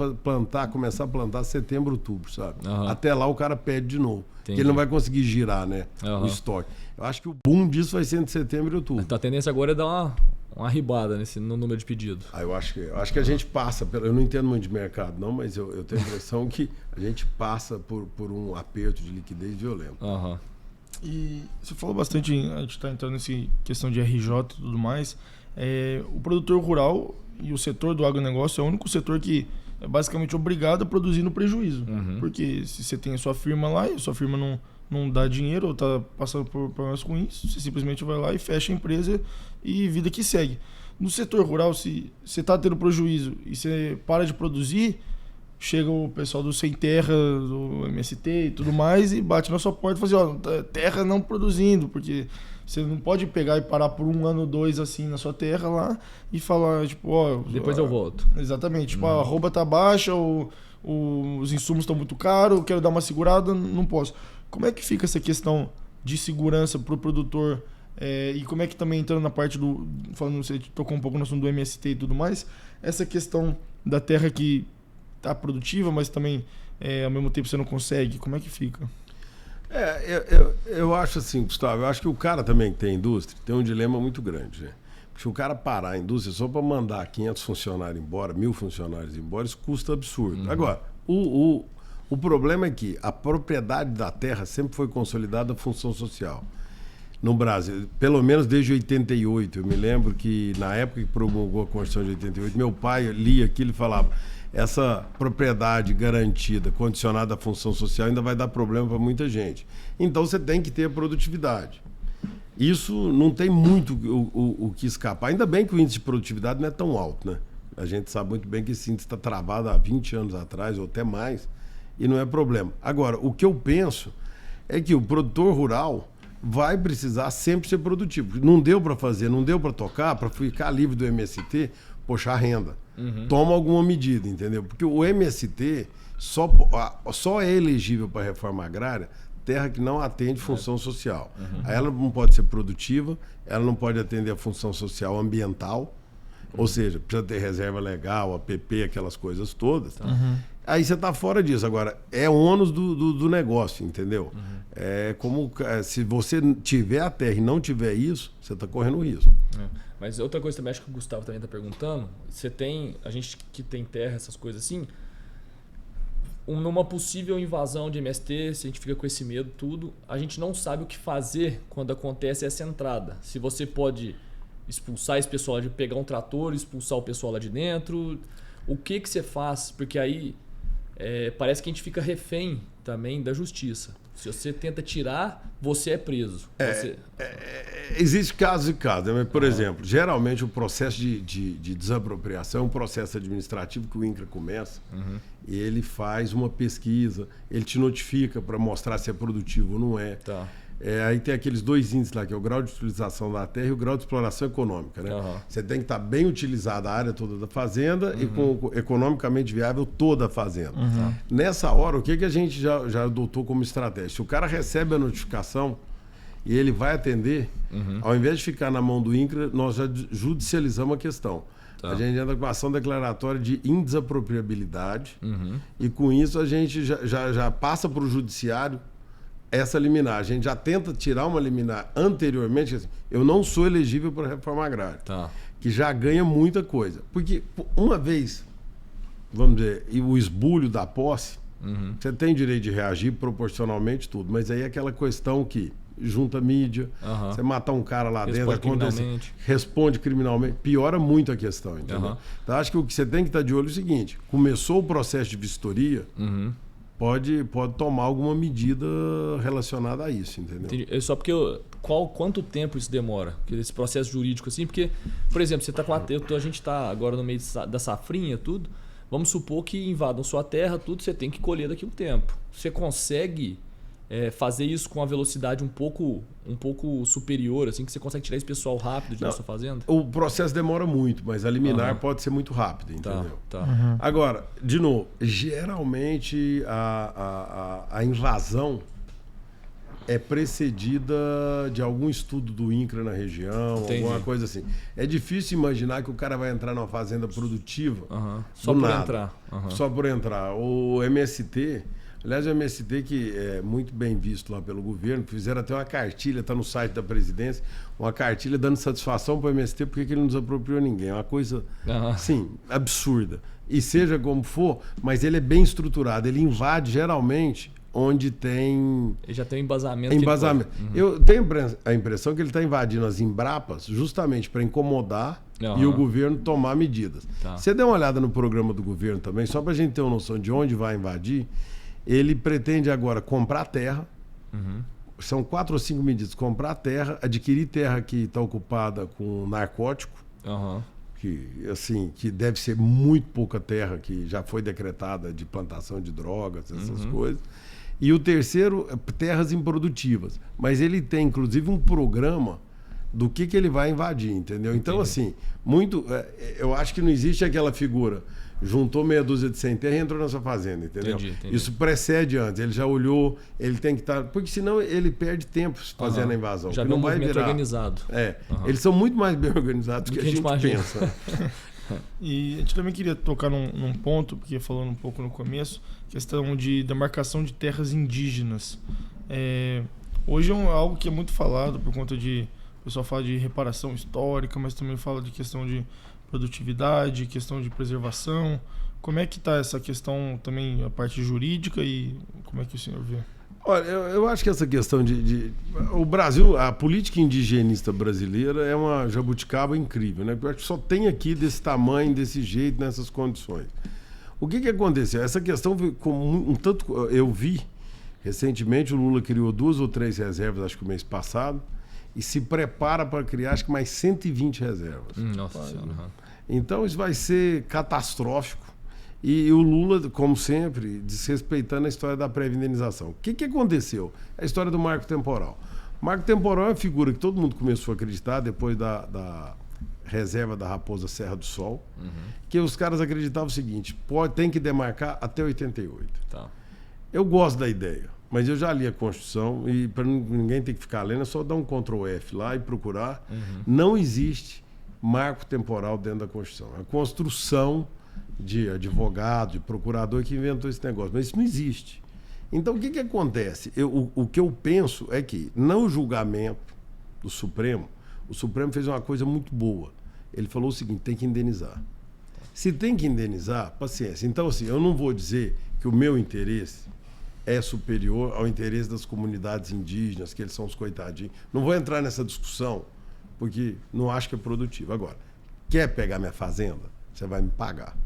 começar a plantar setembro, outubro, sabe? Até lá o cara pede de novo. Porque ele não vai conseguir girar, né, o estoque. Eu acho que o boom disso vai ser entre setembro e outubro. Então a tendência agora é dar uma arribada no número de pedidos. Eu acho que a gente passa, eu não entendo muito de mercado não, mas eu tenho a impressão que a gente passa por um aperto de liquidez violento. E você falou bastante, a gente está entrando nessa questão de RJ e tudo mais. O produtor rural e o setor do agronegócio é o único setor que é basicamente obrigado a produzir no prejuízo. Porque se você tem a sua firma lá e a sua firma não dá dinheiro ou está passando por problemas com isso, você simplesmente vai lá e fecha a empresa e vida que segue. No setor rural, se você está tendo prejuízo e você para de produzir, chega o pessoal do Sem Terra, do MST e tudo mais e bate na sua porta e fala assim, terra não produzindo, porque você não pode pegar e parar por 1 ano, 2 assim na sua terra lá e falar, tipo, depois eu volto. Exatamente, tipo, a arroba tá baixa, os insumos estão muito caros, quero dar uma segurada, não posso. Como é que fica essa questão de segurança para o produtor? E como é que também entrando na parte falando, você tocou um pouco no assunto do MST e tudo mais, essa questão da terra que tá produtiva, mas também ao mesmo tempo você não consegue, como é que fica? Eu acho assim, Gustavo, eu acho que o cara também que tem indústria tem um dilema muito grande, né? Porque se o cara parar a indústria só para mandar 500 funcionários embora, 1.000 funcionários embora, isso custa absurdo. Agora, o problema é que a propriedade da terra sempre foi consolidada a função social. No Brasil, pelo menos desde 88, eu me lembro que na época que promulgou a Constituição de 88, meu pai lia aquilo e falava, essa propriedade garantida, condicionada à função social, ainda vai dar problema para muita gente. Então você tem que ter a produtividade. Isso não tem muito o que escapar. Ainda bem que o índice de produtividade não é tão alto, né? A gente sabe muito bem que esse índice está travado há 20 anos atrás, ou até mais, e não é problema. Agora, o que eu penso é que o produtor rural vai precisar sempre ser produtivo. Não deu para fazer, não deu para tocar, para ficar livre do MST, puxar renda. Toma alguma medida, entendeu? Porque o MST só é elegível para a reforma agrária terra que não atende função social. Aí ela não pode ser produtiva, ela não pode atender a função social ambiental, ou seja, precisa ter reserva legal, APP, aquelas coisas todas. Aí você está fora disso. Agora, é ônus do negócio, entendeu? É como se você tiver a terra e não tiver isso, você está correndo risco. Mas outra coisa também, acho que o Gustavo também está perguntando, a gente que tem terra, essas coisas assim, numa possível invasão de MST, se a gente fica com esse medo, tudo, a gente não sabe o que fazer quando acontece essa entrada. Se você pode expulsar esse pessoal, de pegar um trator, expulsar o pessoal lá de dentro, o que você faz? Porque aí parece que a gente fica refém também da justiça. Se você tenta tirar, você é preso. Existe casos e casos. Mas, por exemplo, geralmente o processo de desapropriação é um processo administrativo que o INCRA começa e ele faz uma pesquisa, ele te notifica para mostrar se é produtivo ou não é. Tá. Aí tem aqueles dois índices lá, que é o grau de utilização da terra e o grau de exploração econômica, né? Você tem que estar bem utilizada a área toda da fazenda e com economicamente viável toda a fazenda. Nessa hora, o que a gente já adotou como estratégia? Se o cara recebe a notificação e ele vai atender, ao invés de ficar na mão do INCRA, nós já judicializamos a questão. A gente entra com ação declaratória de indesapropriabilidade e com isso a gente já passa para o judiciário essa liminar. A gente já tenta tirar uma liminar anteriormente. Assim, eu não sou elegível para a reforma agrária, que já ganha muita coisa. Porque uma vez, vamos dizer, e o esbulho da posse, você tem direito de reagir proporcionalmente tudo, mas aí é aquela questão que junta mídia, você matar um cara lá dentro, responde criminalmente, piora muito a questão, entendeu? Então acho que o que você tem que estar de olho é o seguinte: começou o processo de vistoria, pode tomar alguma medida relacionada a isso, entendeu? Entendi. Só porque quanto tempo isso demora? Esse processo jurídico assim, porque, por exemplo, você tá com a gente está agora no meio da safrinha, tudo. Vamos supor que invadam sua terra, tudo, você tem que colher daqui a um tempo. Você consegue fazer isso com uma velocidade um pouco superior, assim, que você consegue tirar esse pessoal rápido de sua fazenda? O processo demora muito, mas a liminar pode ser muito rápida, entendeu? Agora, de novo, geralmente a invasão é precedida de algum estudo do INCRA na região, alguma coisa assim. É difícil imaginar que o cara vai entrar numa fazenda produtiva só por entrar. Só por entrar. O MST... Aliás, o MST, que é muito bem visto lá pelo governo, fizeram até uma cartilha, está no site da presidência, uma cartilha dando satisfação para o MST porque ele não desapropriou ninguém. É uma coisa, assim, absurda. E seja como for, mas ele é bem estruturado. Ele invade, geralmente, onde tem... Ele já tem um embasamento. Eu tenho a impressão que ele está invadindo as Embrapas justamente para incomodar e o governo tomar medidas. Você dê uma olhada no programa do governo também, só para a gente ter uma noção de onde vai invadir. Ele pretende agora comprar terra, são 4 ou 5 medidas: comprar terra, adquirir terra que está ocupada com narcótico, que deve ser muito pouca terra que já foi decretada de plantação de drogas, essas coisas. E o terceiro, terras improdutivas. Mas ele tem, inclusive, um programa do que ele vai invadir, entendeu? Então, assim, eu acho que não existe aquela figura... Juntou meia dúzia de sem terra e entrou na sua fazenda, entendeu? Entendi. Isso precede antes. Ele já olhou, ele tem que estar... Porque senão ele perde tempo fazendo a invasão. Já não vai virar organizado. Eles são muito mais bem organizados do que a gente pensa. E a gente também queria tocar num ponto, porque falando um pouco no começo, questão de demarcação de terras indígenas. Hoje é algo que é muito falado por conta de... O pessoal fala de reparação histórica, mas também fala de questão de produtividade, questão de preservação. Como é que está essa questão também, a parte jurídica, e como é que o senhor vê? Olha, eu acho que essa questão o Brasil, a política indigenista brasileira é uma jabuticaba incrível, né? Eu acho que só tem aqui desse tamanho, desse jeito, nessas condições. O que aconteceu? Essa questão, eu vi recentemente, o Lula criou 2 ou 3 reservas, acho que o mês passado, e se prepara para criar, acho que mais 120 reservas. Nossa Senhora. Então isso vai ser catastrófico. E o Lula, como sempre, desrespeitando a história da pré-indenização. O que aconteceu? A história do marco temporal. O marco temporal é uma figura que todo mundo começou a acreditar depois da reserva da Raposa Serra do Sol, que os caras acreditavam o seguinte: tem que demarcar até 88. Eu gosto da ideia. Mas eu já li a Constituição e para ninguém ter que ficar lendo, é só dar um Ctrl F lá e procurar. Não existe marco temporal dentro da Constituição. É a construção de advogado, de procurador que inventou esse negócio. Mas isso não existe. Então o que acontece? O que eu penso é que, no julgamento do Supremo, o Supremo fez uma coisa muito boa. Ele falou o seguinte: tem que indenizar. Se tem que indenizar, paciência. Então, assim, eu não vou dizer que o meu interesse é superior ao interesse das comunidades indígenas, que eles são os coitadinhos. Não vou entrar nessa discussão, porque não acho que é produtivo. Agora, quer pegar minha fazenda? Você vai me pagar.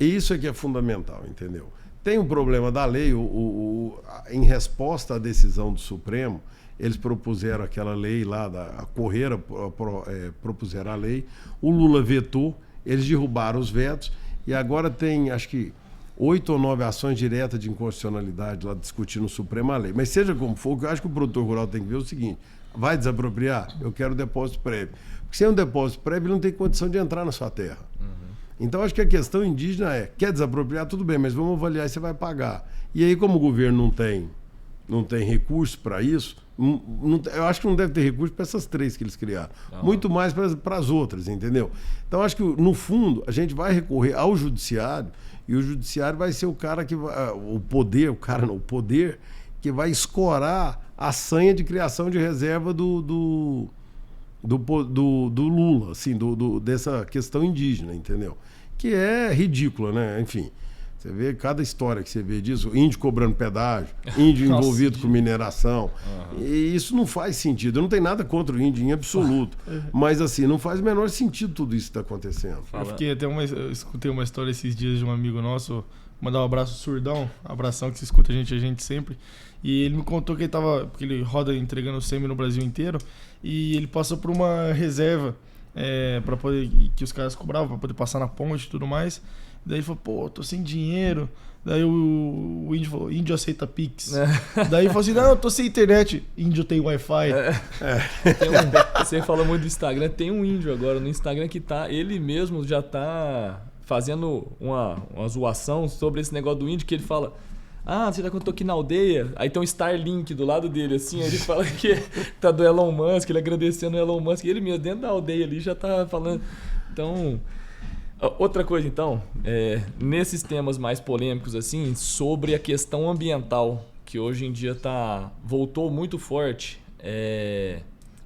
E isso é que é fundamental, entendeu? Tem um problema da lei, em resposta à decisão do Supremo, eles propuseram aquela lei lá, a Correia propuseram a lei, o Lula vetou, eles derrubaram os vetos, e agora tem, acho que, 8 ou 9 ações diretas de inconstitucionalidade lá discutindo o Supremo a lei. Mas seja como for, o que eu acho que o produtor rural tem que ver é o seguinte: vai desapropriar? Eu quero depósito prévio. Porque sem um depósito prévio, ele não tem condição de entrar na sua terra. Então, acho que a questão indígena quer desapropriar, tudo bem, mas vamos avaliar e você vai pagar. E aí, como o governo não tem recurso para isso, eu acho que não deve ter recurso para essas 3 que eles criaram. Muito mais para as outras, entendeu? Então, acho que, no fundo, a gente vai recorrer ao judiciário e o judiciário vai ser o cara que vai... O poder que vai escorar a sanha de criação de reserva do Lula, assim, dessa questão indígena, entendeu? Que é ridícula, né? Enfim, você vê cada história que você vê disso, índio cobrando pedágio, índio envolvido com mineração, e isso não faz sentido. Eu não tenho nada contra o índio em absoluto, mas assim, não faz o menor sentido tudo isso que está acontecendo. Eu escutei uma história esses dias de um amigo nosso, mandar um abraço Surdão, abração que você escuta a gente sempre, e ele me contou que porque ele roda entregando sêmen no Brasil inteiro, e ele passou por uma reserva para poder, que os caras cobravam para poder passar na ponte e tudo mais. Daí ele falou, pô, tô sem dinheiro. Daí o índio falou, índio aceita Pix. Daí ele falou assim, não, eu tô sem internet. Índio tem Wi-Fi. Você falou muito do Instagram, tem um índio agora no Instagram que ele mesmo já tá fazendo uma zoação sobre esse negócio do índio, que ele fala... você já contou aqui na aldeia? Aí tem um Starlink do lado dele, assim, ele fala que tá do Elon Musk, ele agradecendo o Elon Musk, e ele mesmo, dentro da aldeia ali, já tá falando. Então, outra coisa, então, nesses temas mais polêmicos, assim, sobre a questão ambiental, que hoje em dia voltou muito forte,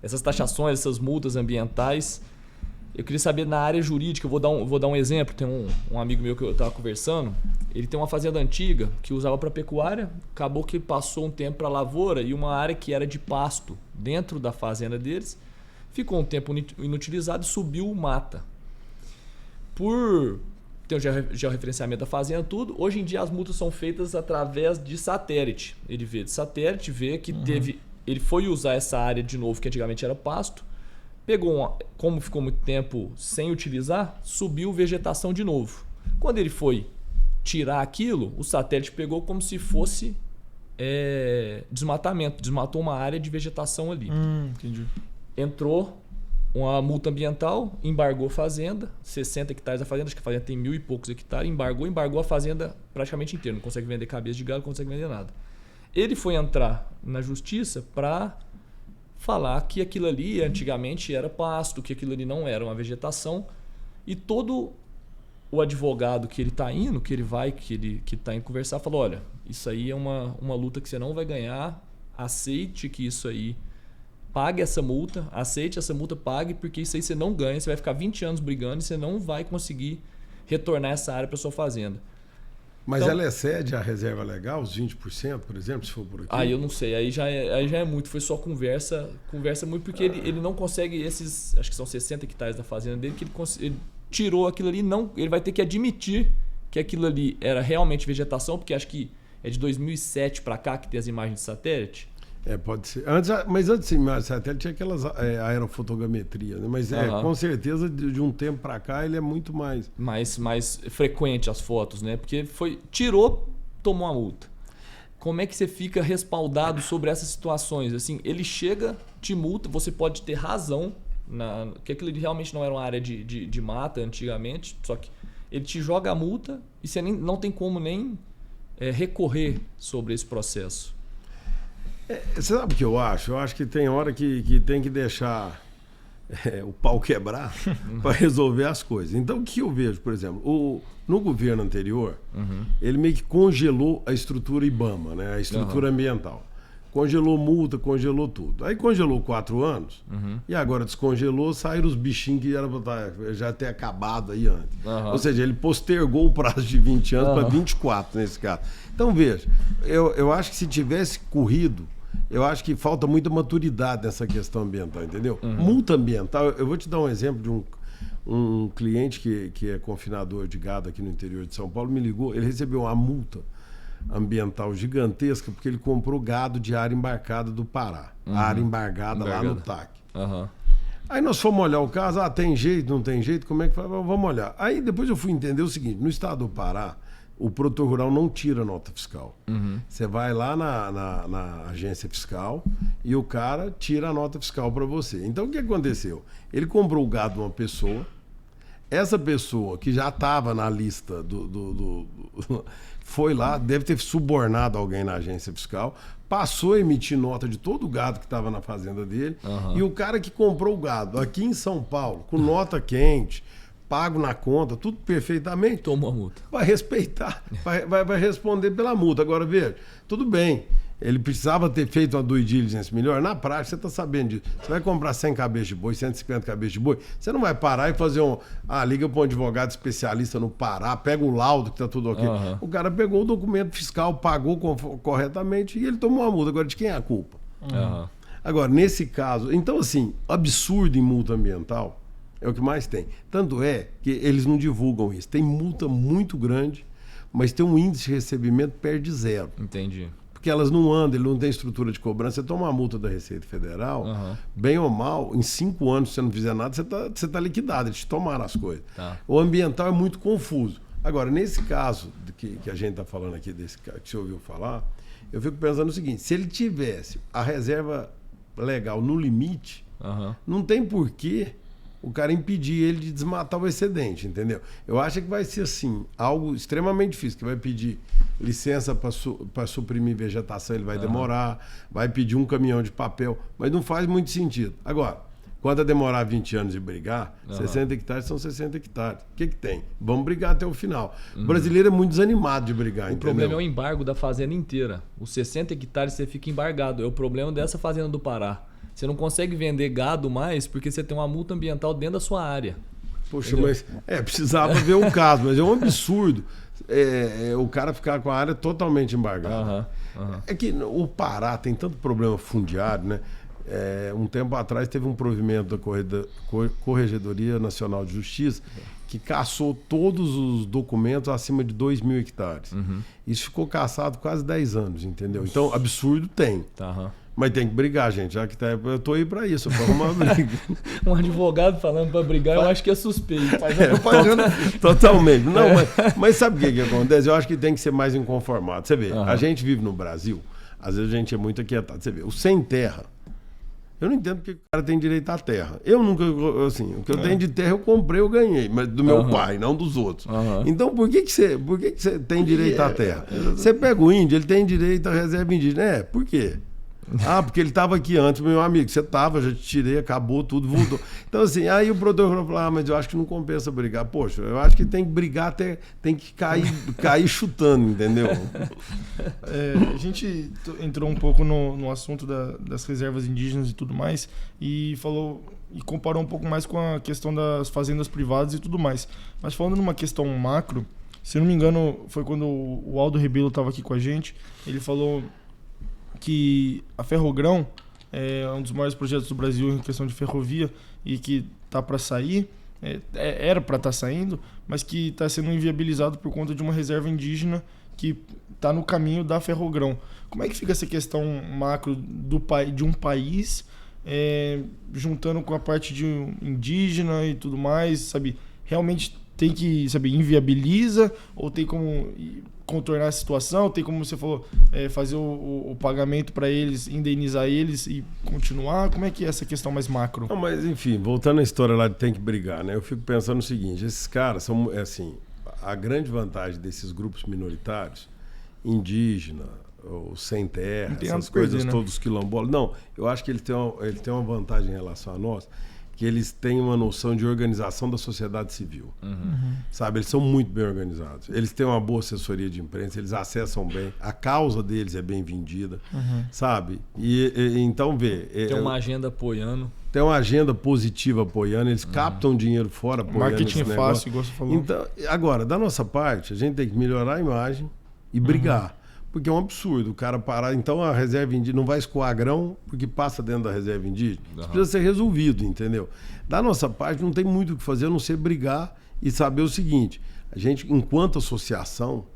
essas taxações, essas multas ambientais. Eu queria saber, na área jurídica, eu vou dar um exemplo. Tem um amigo meu que eu estava conversando, ele tem uma fazenda antiga que usava para pecuária, acabou que passou um tempo para lavoura, e uma área que era de pasto dentro da fazenda deles ficou um tempo inutilizado e subiu mata. Por ter o georreferenciamento da fazenda, tudo, hoje em dia as multas são feitas através de satélite. Ele vê de satélite, vê que ele foi usar essa área de novo, que antigamente era pasto, pegou, como ficou muito tempo sem utilizar, subiu vegetação de novo. Quando ele foi tirar aquilo, o satélite pegou como se fosse desmatamento. Desmatou uma área de vegetação ali. Entendi. Entrou uma multa ambiental, embargou a fazenda, 60 hectares da fazenda, acho que a fazenda tem 1.000 e poucos hectares, embargou a fazenda praticamente inteira, não consegue vender cabeça de gado, não consegue vender nada. Ele foi entrar na justiça para falar que aquilo ali antigamente era pasto, que aquilo ali não era uma vegetação, e todo o advogado que ele está indo, que está indo conversar, falou, olha, isso aí é uma luta que você não vai ganhar, aceite que isso aí, pague essa multa, aceite essa multa, pague, porque isso aí você não ganha, você vai ficar 20 anos brigando e você não vai conseguir retornar essa área para sua fazenda. Mas então, ela excede a reserva legal, os 20%, por exemplo, se for por aqui? Eu não sei, aí já é muito, foi só conversa muito, porque ele não consegue esses, acho que são 60 hectares da fazenda dele, que ele tirou aquilo ali, ele vai ter que admitir que aquilo ali era realmente vegetação, porque acho que é de 2007 para cá que tem as imagens de satélite. Pode ser. Mas antes de imagem de satélite tinha aquelas aerofotogrametria, né? Mas com certeza de um tempo para cá ele é muito mais frequente as fotos, né? Porque tirou, tomou a multa. Como é que você fica respaldado sobre essas situações? Assim, ele chega, te multa, você pode ter razão, que aquilo realmente não era uma área de mata antigamente, só que ele te joga a multa e você não tem como nem recorrer sobre esse processo. Você sabe o que eu acho? Eu acho que tem hora que tem que deixar o pau quebrar para resolver as coisas. Então, o que eu vejo, por exemplo, no governo anterior, ele meio que congelou a estrutura IBAMA, né? A estrutura ambiental. Congelou multa, congelou tudo. Aí congelou 4 anos e agora descongelou, saíram os bichinhos que era já ter acabado aí antes. Ou seja, ele postergou o prazo de 20 anos para 24 nesse caso. Então, veja, eu acho que se tivesse corrido, eu acho que falta muita maturidade nessa questão ambiental, entendeu? Multa ambiental, eu vou te dar um exemplo de um cliente que é confinador de gado aqui no interior de São Paulo, me ligou, ele recebeu uma multa ambiental gigantesca porque ele comprou gado de área embarcada do Pará, área embargada lá no TAC. Aí nós fomos olhar o caso, tem jeito, não tem jeito, como é que faz? Vamos olhar. Aí depois eu fui entender o seguinte, no estado do Pará, o produtor rural não tira nota fiscal. Uhum. Você vai lá na agência fiscal e o cara tira a nota fiscal para você. Então, o que aconteceu? Ele comprou o gado de uma pessoa, essa pessoa que já estava na lista foi lá, deve ter subornado alguém na agência fiscal, passou a emitir nota de todo o gado que estava na fazenda dele, e o cara que comprou o gado aqui em São Paulo, com nota quente, pago na conta, tudo perfeitamente, tomou a multa. Vai respeitar, vai responder pela multa. Agora, veja, tudo bem, ele precisava ter feito uma due diligence melhor. Na prática, você está sabendo disso. Você vai comprar 100 cabeças de boi, 150 cabeças de boi, você não vai parar e fazer liga para um advogado especialista no Pará, pega o laudo que está tudo ok. O cara pegou o documento fiscal, pagou corretamente e ele tomou a multa. Agora, de quem é a culpa? Agora, nesse caso, então assim, absurdo em multa ambiental é o que mais tem. Tanto é que eles não divulgam isso. Tem multa muito grande, mas tem um índice de recebimento perto de zero. Entendi. Porque elas não andam, ele não tem estrutura de cobrança. Você toma uma multa da Receita Federal, bem ou mal, em 5 anos, se você não fizer nada, você tá liquidado, eles te tomaram as coisas. Tá. O ambiental é muito confuso. Agora, nesse caso que a gente está falando aqui, desse que você ouviu falar, eu fico pensando o seguinte, se ele tivesse a reserva legal no limite, não tem porquê o cara impedir ele de desmatar o excedente, entendeu? Eu acho que vai ser assim, algo extremamente difícil, que vai pedir licença para suprimir vegetação, ele vai demorar, vai pedir um caminhão de papel, mas não faz muito sentido. Agora, quando demorar 20 anos e brigar, 60 hectares são 60 hectares. O que tem? Vamos brigar até o final. O brasileiro é muito desanimado de brigar, entendeu? O problema é o embargo da fazenda inteira. Os 60 hectares você fica embargado. É o problema dessa fazenda do Pará. Você não consegue vender gado mais porque você tem uma multa ambiental dentro da sua área. Poxa, entendeu? Mas precisava ver o caso, mas é um absurdo o cara ficar com a área totalmente embargada. É que o Pará tem tanto problema fundiário, né? Um tempo atrás teve um provimento da Corregedoria Nacional de Justiça que caçou todos os documentos acima de 2.000 hectares. Isso ficou caçado quase 10 anos, entendeu? Então, absurdo tem. Mas tem que brigar, gente. Já que eu tô aí pra isso, pra arrumar briga. Um advogado falando pra brigar, eu acho que é suspeito. Totalmente. Não, mas sabe o que acontece? Eu acho que tem que ser mais inconformado. Você vê, a gente vive no Brasil, às vezes a gente é muito aquietado. Você vê, o sem terra, eu não entendo porque o cara tem direito à terra. Eu nunca, assim, o que eu tenho de terra eu comprei, eu ganhei, mas do meu pai, não dos outros. Então por que você tem direito à terra? Você pega o índio, ele tem direito à reserva indígena. Por quê? Porque ele estava aqui antes, meu amigo. Você estava, já te tirei, acabou tudo, voltou. Então, assim, aí o produtor falou: mas eu acho que não compensa brigar. Poxa, eu acho que tem que brigar até. Tem que cair chutando, entendeu? A gente entrou um pouco no assunto das reservas indígenas e tudo mais, e falou. E comparou um pouco mais com a questão das fazendas privadas e tudo mais. Mas falando numa questão macro, se não me engano, foi quando o Aldo Rebelo estava aqui com a gente, ele falou que a Ferrogrão é um dos maiores projetos do Brasil em questão de ferrovia e que está para sair, era para estar saindo, mas que está sendo inviabilizado por conta de uma reserva indígena que está no caminho da Ferrogrão. Como é que fica essa questão macro de um país juntando com a parte de indígena e tudo mais, sabe? Realmente tem que, sabe, inviabiliza ou tem como contornar a situação, tem como você falou, fazer o pagamento para eles, indenizar eles e continuar? Como é que é essa questão mais macro? Não, mas enfim, voltando à história lá de tem que brigar, né? Eu fico pensando o seguinte, esses caras são, assim, a grande vantagem desses grupos minoritários, indígena, ou sem terra, essas coisas todos quilombolas, não, eu acho que eles têm uma vantagem em relação a nós, que eles têm uma noção de organização da sociedade civil. Sabe? Eles são muito bem organizados. Eles têm uma boa assessoria de imprensa, eles acessam bem, a causa deles é bem vendida, sabe? Então, tem uma agenda apoiando. Tem uma agenda positiva apoiando, eles captam dinheiro fora apoiando. Marketing é fácil, igual você falou. Então, agora, da nossa parte, a gente tem que melhorar a imagem e brigar. Porque é um absurdo o cara parar. Então a reserva indígena não vai escoar grão porque passa dentro da reserva indígena. Isso precisa ser resolvido, entendeu? Da nossa parte não tem muito o que fazer a não ser brigar e saber o seguinte: a gente, enquanto associação,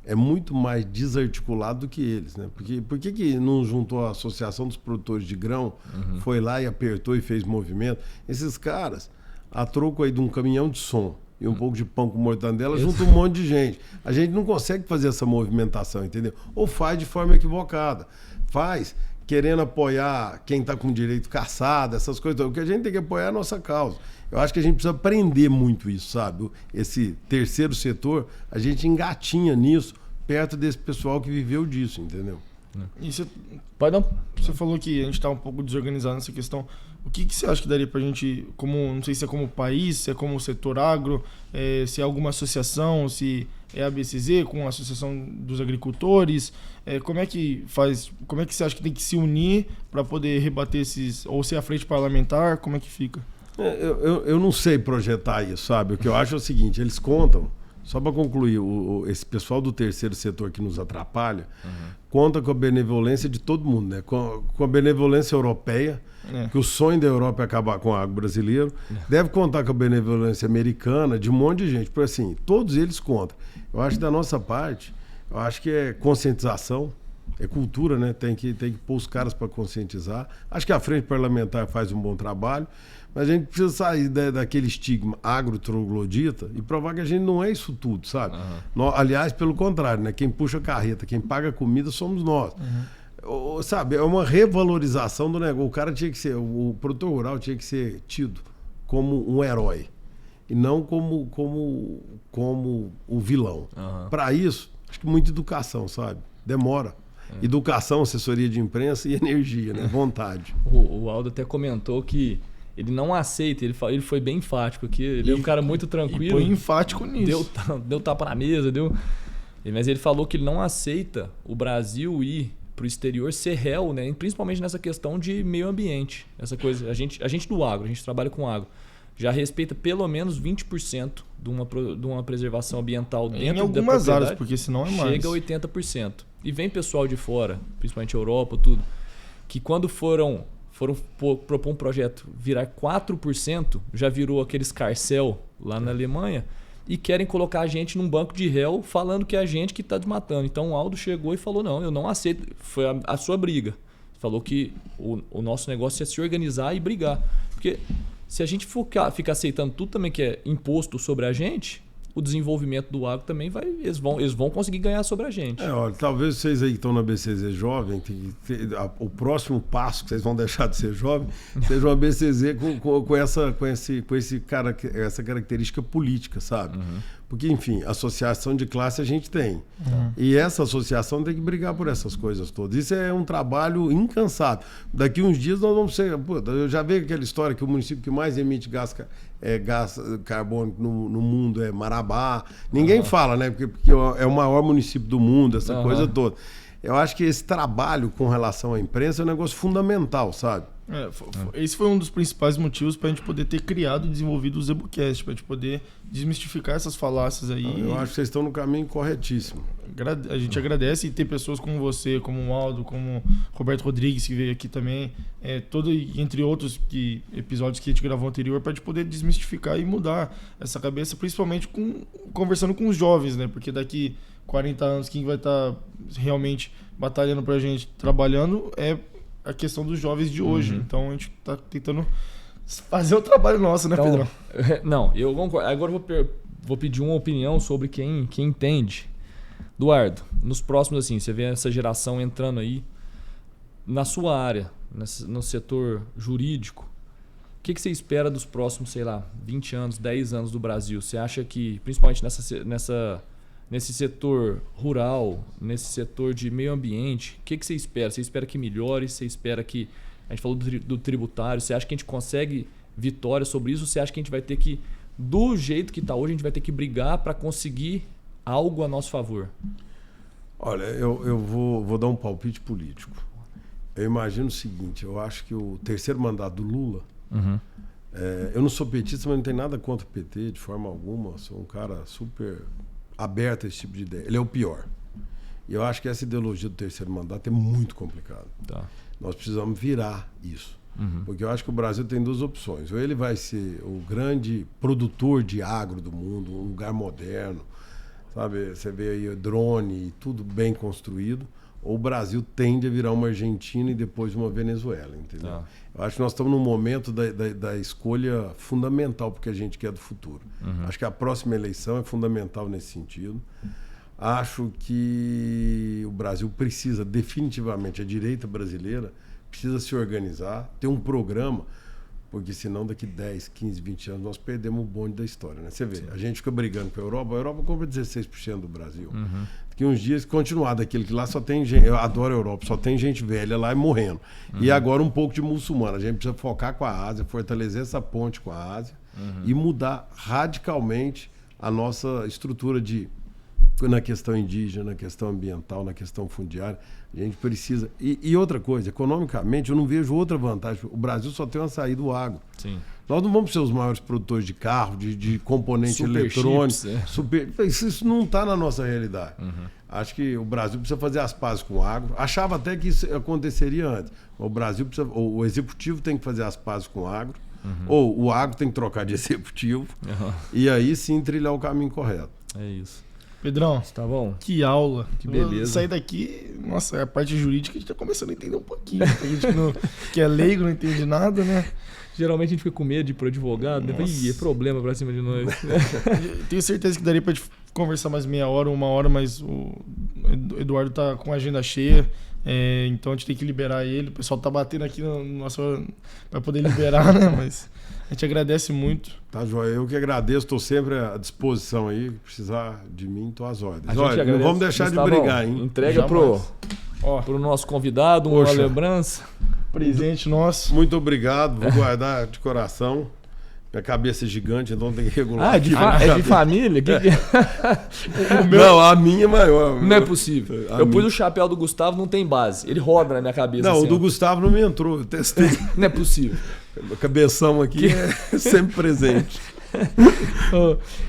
é muito mais desarticulado do que eles, né? Porque por que não juntou a Associação dos Produtores de Grão, foi lá e apertou e fez movimento? Esses caras, a troco aí de um caminhão de som e um pouco de pão com mortandela, junta um monte de gente. A gente não consegue fazer essa movimentação, entendeu? Ou faz de forma equivocada. Faz querendo apoiar quem está com direito caçado, essas coisas. O que a gente tem que apoiar é a nossa causa. Eu acho que a gente precisa aprender muito isso, sabe? Esse terceiro setor, a gente engatinha nisso, perto desse pessoal que viveu disso, entendeu? E Pode não? você falou que a gente está um pouco desorganizado nessa questão. O que você acha que daria para a gente, não sei se é como país, se é como setor agro, se é alguma associação, se é a BCZ com a Associação dos Agricultores, como é que você acha que tem que se unir para poder rebater ou se é a frente parlamentar, como é que fica? Eu não sei projetar isso, sabe? O que eu acho é o seguinte, eles contam, só para concluir, esse pessoal do terceiro setor que nos atrapalha, conta com a benevolência de todo mundo, né? Com a benevolência europeia, que o sonho da Europa é acabar com o agro brasileiro, deve contar com a benevolência americana, de um monte de gente, porque assim, todos eles contam. Eu acho que da nossa parte, eu acho que é conscientização, é cultura, né? Tem que pôr os caras para conscientizar. Acho que a frente parlamentar faz um bom trabalho, mas a gente precisa sair daquele estigma agro-troglodita e provar que a gente não é isso tudo, sabe? Aliás, pelo contrário, né? Quem puxa a carreta, quem paga a comida somos nós. Sabe, é uma revalorização do negócio. O cara tinha que ser, o produtor rural tinha que ser tido como um herói e não como o vilão. Para isso, acho que muita educação, sabe? Demora. Educação, assessoria de imprensa e energia, né? Vontade. O Aldo até comentou que ele não aceita, ele foi bem enfático aqui, ele é um cara muito tranquilo. Foi enfático nisso. Deu tapa na mesa, mas ele falou que ele não aceita o Brasil ir para o exterior ser réu, né? Principalmente nessa questão de meio ambiente. Essa coisa, a gente do agro, a gente trabalha com agro, já respeita pelo menos 20% de uma preservação ambiental dentro da propriedade. Em algumas áreas, porque senão é mais. Chega a 80%. E vem pessoal de fora, principalmente Europa, tudo, que quando foram propor um projeto virar 4%, já virou aquele escarcéu lá na Alemanha, e querem colocar a gente num banco de réu falando que é a gente que está desmatando. Então o Aldo chegou e falou, não, eu não aceito. Foi a sua briga. Falou que o nosso negócio é se organizar e brigar. Porque se a gente ficar aceitando tudo também que é imposto sobre a gente, o desenvolvimento do agro também eles vão conseguir ganhar sobre a gente. Olha, talvez vocês aí que estão na BCZ jovem, o próximo passo que vocês vão deixar de ser jovem, seja uma BCZ com essa característica política, sabe? Porque, enfim, associação de classe a gente tem. E essa associação tem que brigar por essas coisas todas. Isso é um trabalho incansável. Daqui uns dias nós vamos ser... eu já vi aquela história que o município que mais emite gás carbônico no mundo é Marabá. Ninguém fala, né? Porque é o maior município do mundo, essa coisa toda. Eu acho que esse trabalho com relação à imprensa é um negócio fundamental, sabe? Esse foi um dos principais motivos para a gente poder ter criado e desenvolvido o ZebuCast, para a gente poder desmistificar essas falácias aí. Eu acho que vocês estão no caminho corretíssimo. A gente agradece e ter pessoas como você, como o Aldo, como o Roberto Rodrigues, que veio aqui também, entre outros episódios que a gente gravou anterior, para a gente poder desmistificar e mudar essa cabeça, principalmente conversando com os jovens, né? Porque daqui 40 anos, quem vai estar realmente batalhando para a gente, trabalhando, é a questão dos jovens de hoje. Então a gente está tentando fazer o trabalho nosso, né, Pedro? Não, eu concordo. Agora eu vou pedir uma opinião sobre quem entende. Eduardo, nos próximos, assim, você vê essa geração entrando aí na sua área, no setor jurídico. O que você espera dos próximos, sei lá, 20 anos, 10 anos do Brasil? Você acha que, principalmente nesse setor rural, nesse setor de meio ambiente, o que você espera? Você espera que melhore? Você espera que... A gente falou do tributário. Você acha que a gente consegue vitória sobre isso? Você acha que a gente vai ter que, do jeito que está hoje, a gente vai ter que brigar para conseguir algo a nosso favor? Olha, eu vou dar um palpite político. Eu imagino o seguinte, eu acho que o terceiro mandato do Lula... eu não sou petista, mas não tenho nada contra o PT de forma alguma. Sou um cara super... aberto a esse tipo de ideia. Ele é o pior. E eu acho que essa ideologia do terceiro mandato é muito complicada. Nós precisamos virar isso. Porque eu acho que o Brasil tem duas opções. Ou ele vai ser o grande produtor de agro do mundo, um lugar moderno, sabe? Você vê aí o drone e tudo bem construído. ou o Brasil tende a virar uma Argentina e depois uma Venezuela, entendeu? Tá. Eu acho que nós estamos num momento da escolha fundamental porque a gente quer do futuro. Acho que a próxima eleição é fundamental nesse sentido. Acho que o Brasil precisa definitivamente, a direita brasileira precisa se organizar, ter um programa, porque senão daqui 10, 15, 20 anos nós perdemos o bonde da história, né? Você vê, a gente fica brigando com a Europa compra 16% do Brasil. Daqui uns dias, continuar daquilo que lá só tem gente, eu adoro a Europa, só tem gente velha lá e morrendo. E agora um pouco de muçulmano. A gente precisa focar com a Ásia, fortalecer essa ponte com a Ásia e mudar radicalmente a nossa estrutura na questão indígena, na questão ambiental, na questão fundiária. A gente precisa... E outra coisa, economicamente, eu não vejo outra vantagem. O Brasil só tem uma saída do agro. Sim. Nós não vamos ser os maiores produtores de carro, de componente eletrônico. Isso não está na nossa realidade. Acho que o Brasil precisa fazer as pazes com o agro. Achava até que isso aconteceria antes. O Brasil precisa... O executivo tem que fazer as pazes com o agro. Ou o agro tem que trocar de executivo. E aí sim trilhar o caminho correto. É isso. Pedrão, Tá bom? que aula. Que beleza. Sair daqui, nossa, a parte jurídica a gente tá começando a entender um pouquinho. A gente que é leigo, não entende nada, né? Geralmente a gente fica com medo de ir pro advogado, né? Ih, é problema pra cima de nós. Tenho certeza que daria pra gente conversar mais meia hora, uma hora, mas o Eduardo tá com a agenda cheia. Então a gente tem que liberar ele. O pessoal tá batendo aqui no nosso para poder liberar, né? Mas a gente agradece muito. Tá, joia. Eu que agradeço, estou sempre à disposição aí. Precisar de mim, estou às ordens. A gente Olha, não vamos deixar Gustavão, de brigar, hein? Entrega pro nosso convidado uma Poxa. lembrança. Presente nosso. Muito obrigado, vou guardar de coração. Minha cabeça é gigante, então tem que regular. É de família? Que é? Não, a minha é maior. Não é possível. Eu pus o chapéu do Gustavo, não tem base. Ele roda na minha cabeça. Não, assim, o do ó. Gustavo não me entrou, eu testei. Não é possível. O cabeção aqui é sempre presente.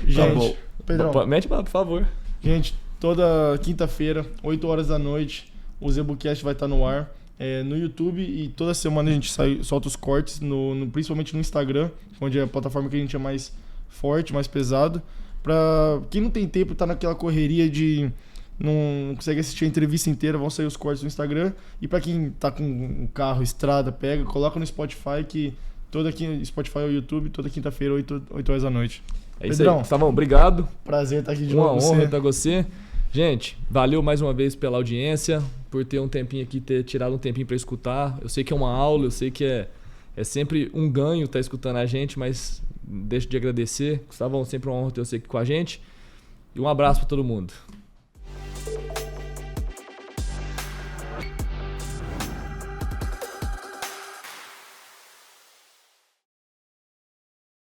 Gente, bom. Pedrão, Mete bala, por favor. gente, toda quinta-feira, 8 horas da noite, o ZebuCast vai estar no ar. No YouTube, e toda semana a gente solta os cortes, principalmente no Instagram, onde é a plataforma que a gente é mais forte, mais pesado. Pra quem não tem tempo, tá naquela correria de não consegue assistir a entrevista inteira, vão sair os cortes no Instagram. E pra quem tá com um carro, estrada, coloca no Spotify, que Spotify ou YouTube, toda quinta-feira, 8 horas da noite. É isso Pedrão, aí. Gustavão, obrigado. prazer estar aqui de Uma novo com honra você. estar com você. Gente, valeu mais uma vez pela audiência, por ter um tempinho aqui, ter tirado um tempinho para escutar. Eu sei que é uma aula, eu sei que é sempre um ganho estar escutando a gente, mas deixo de agradecer. Gustavão, sempre uma honra ter você aqui com a gente. E um abraço para todo mundo.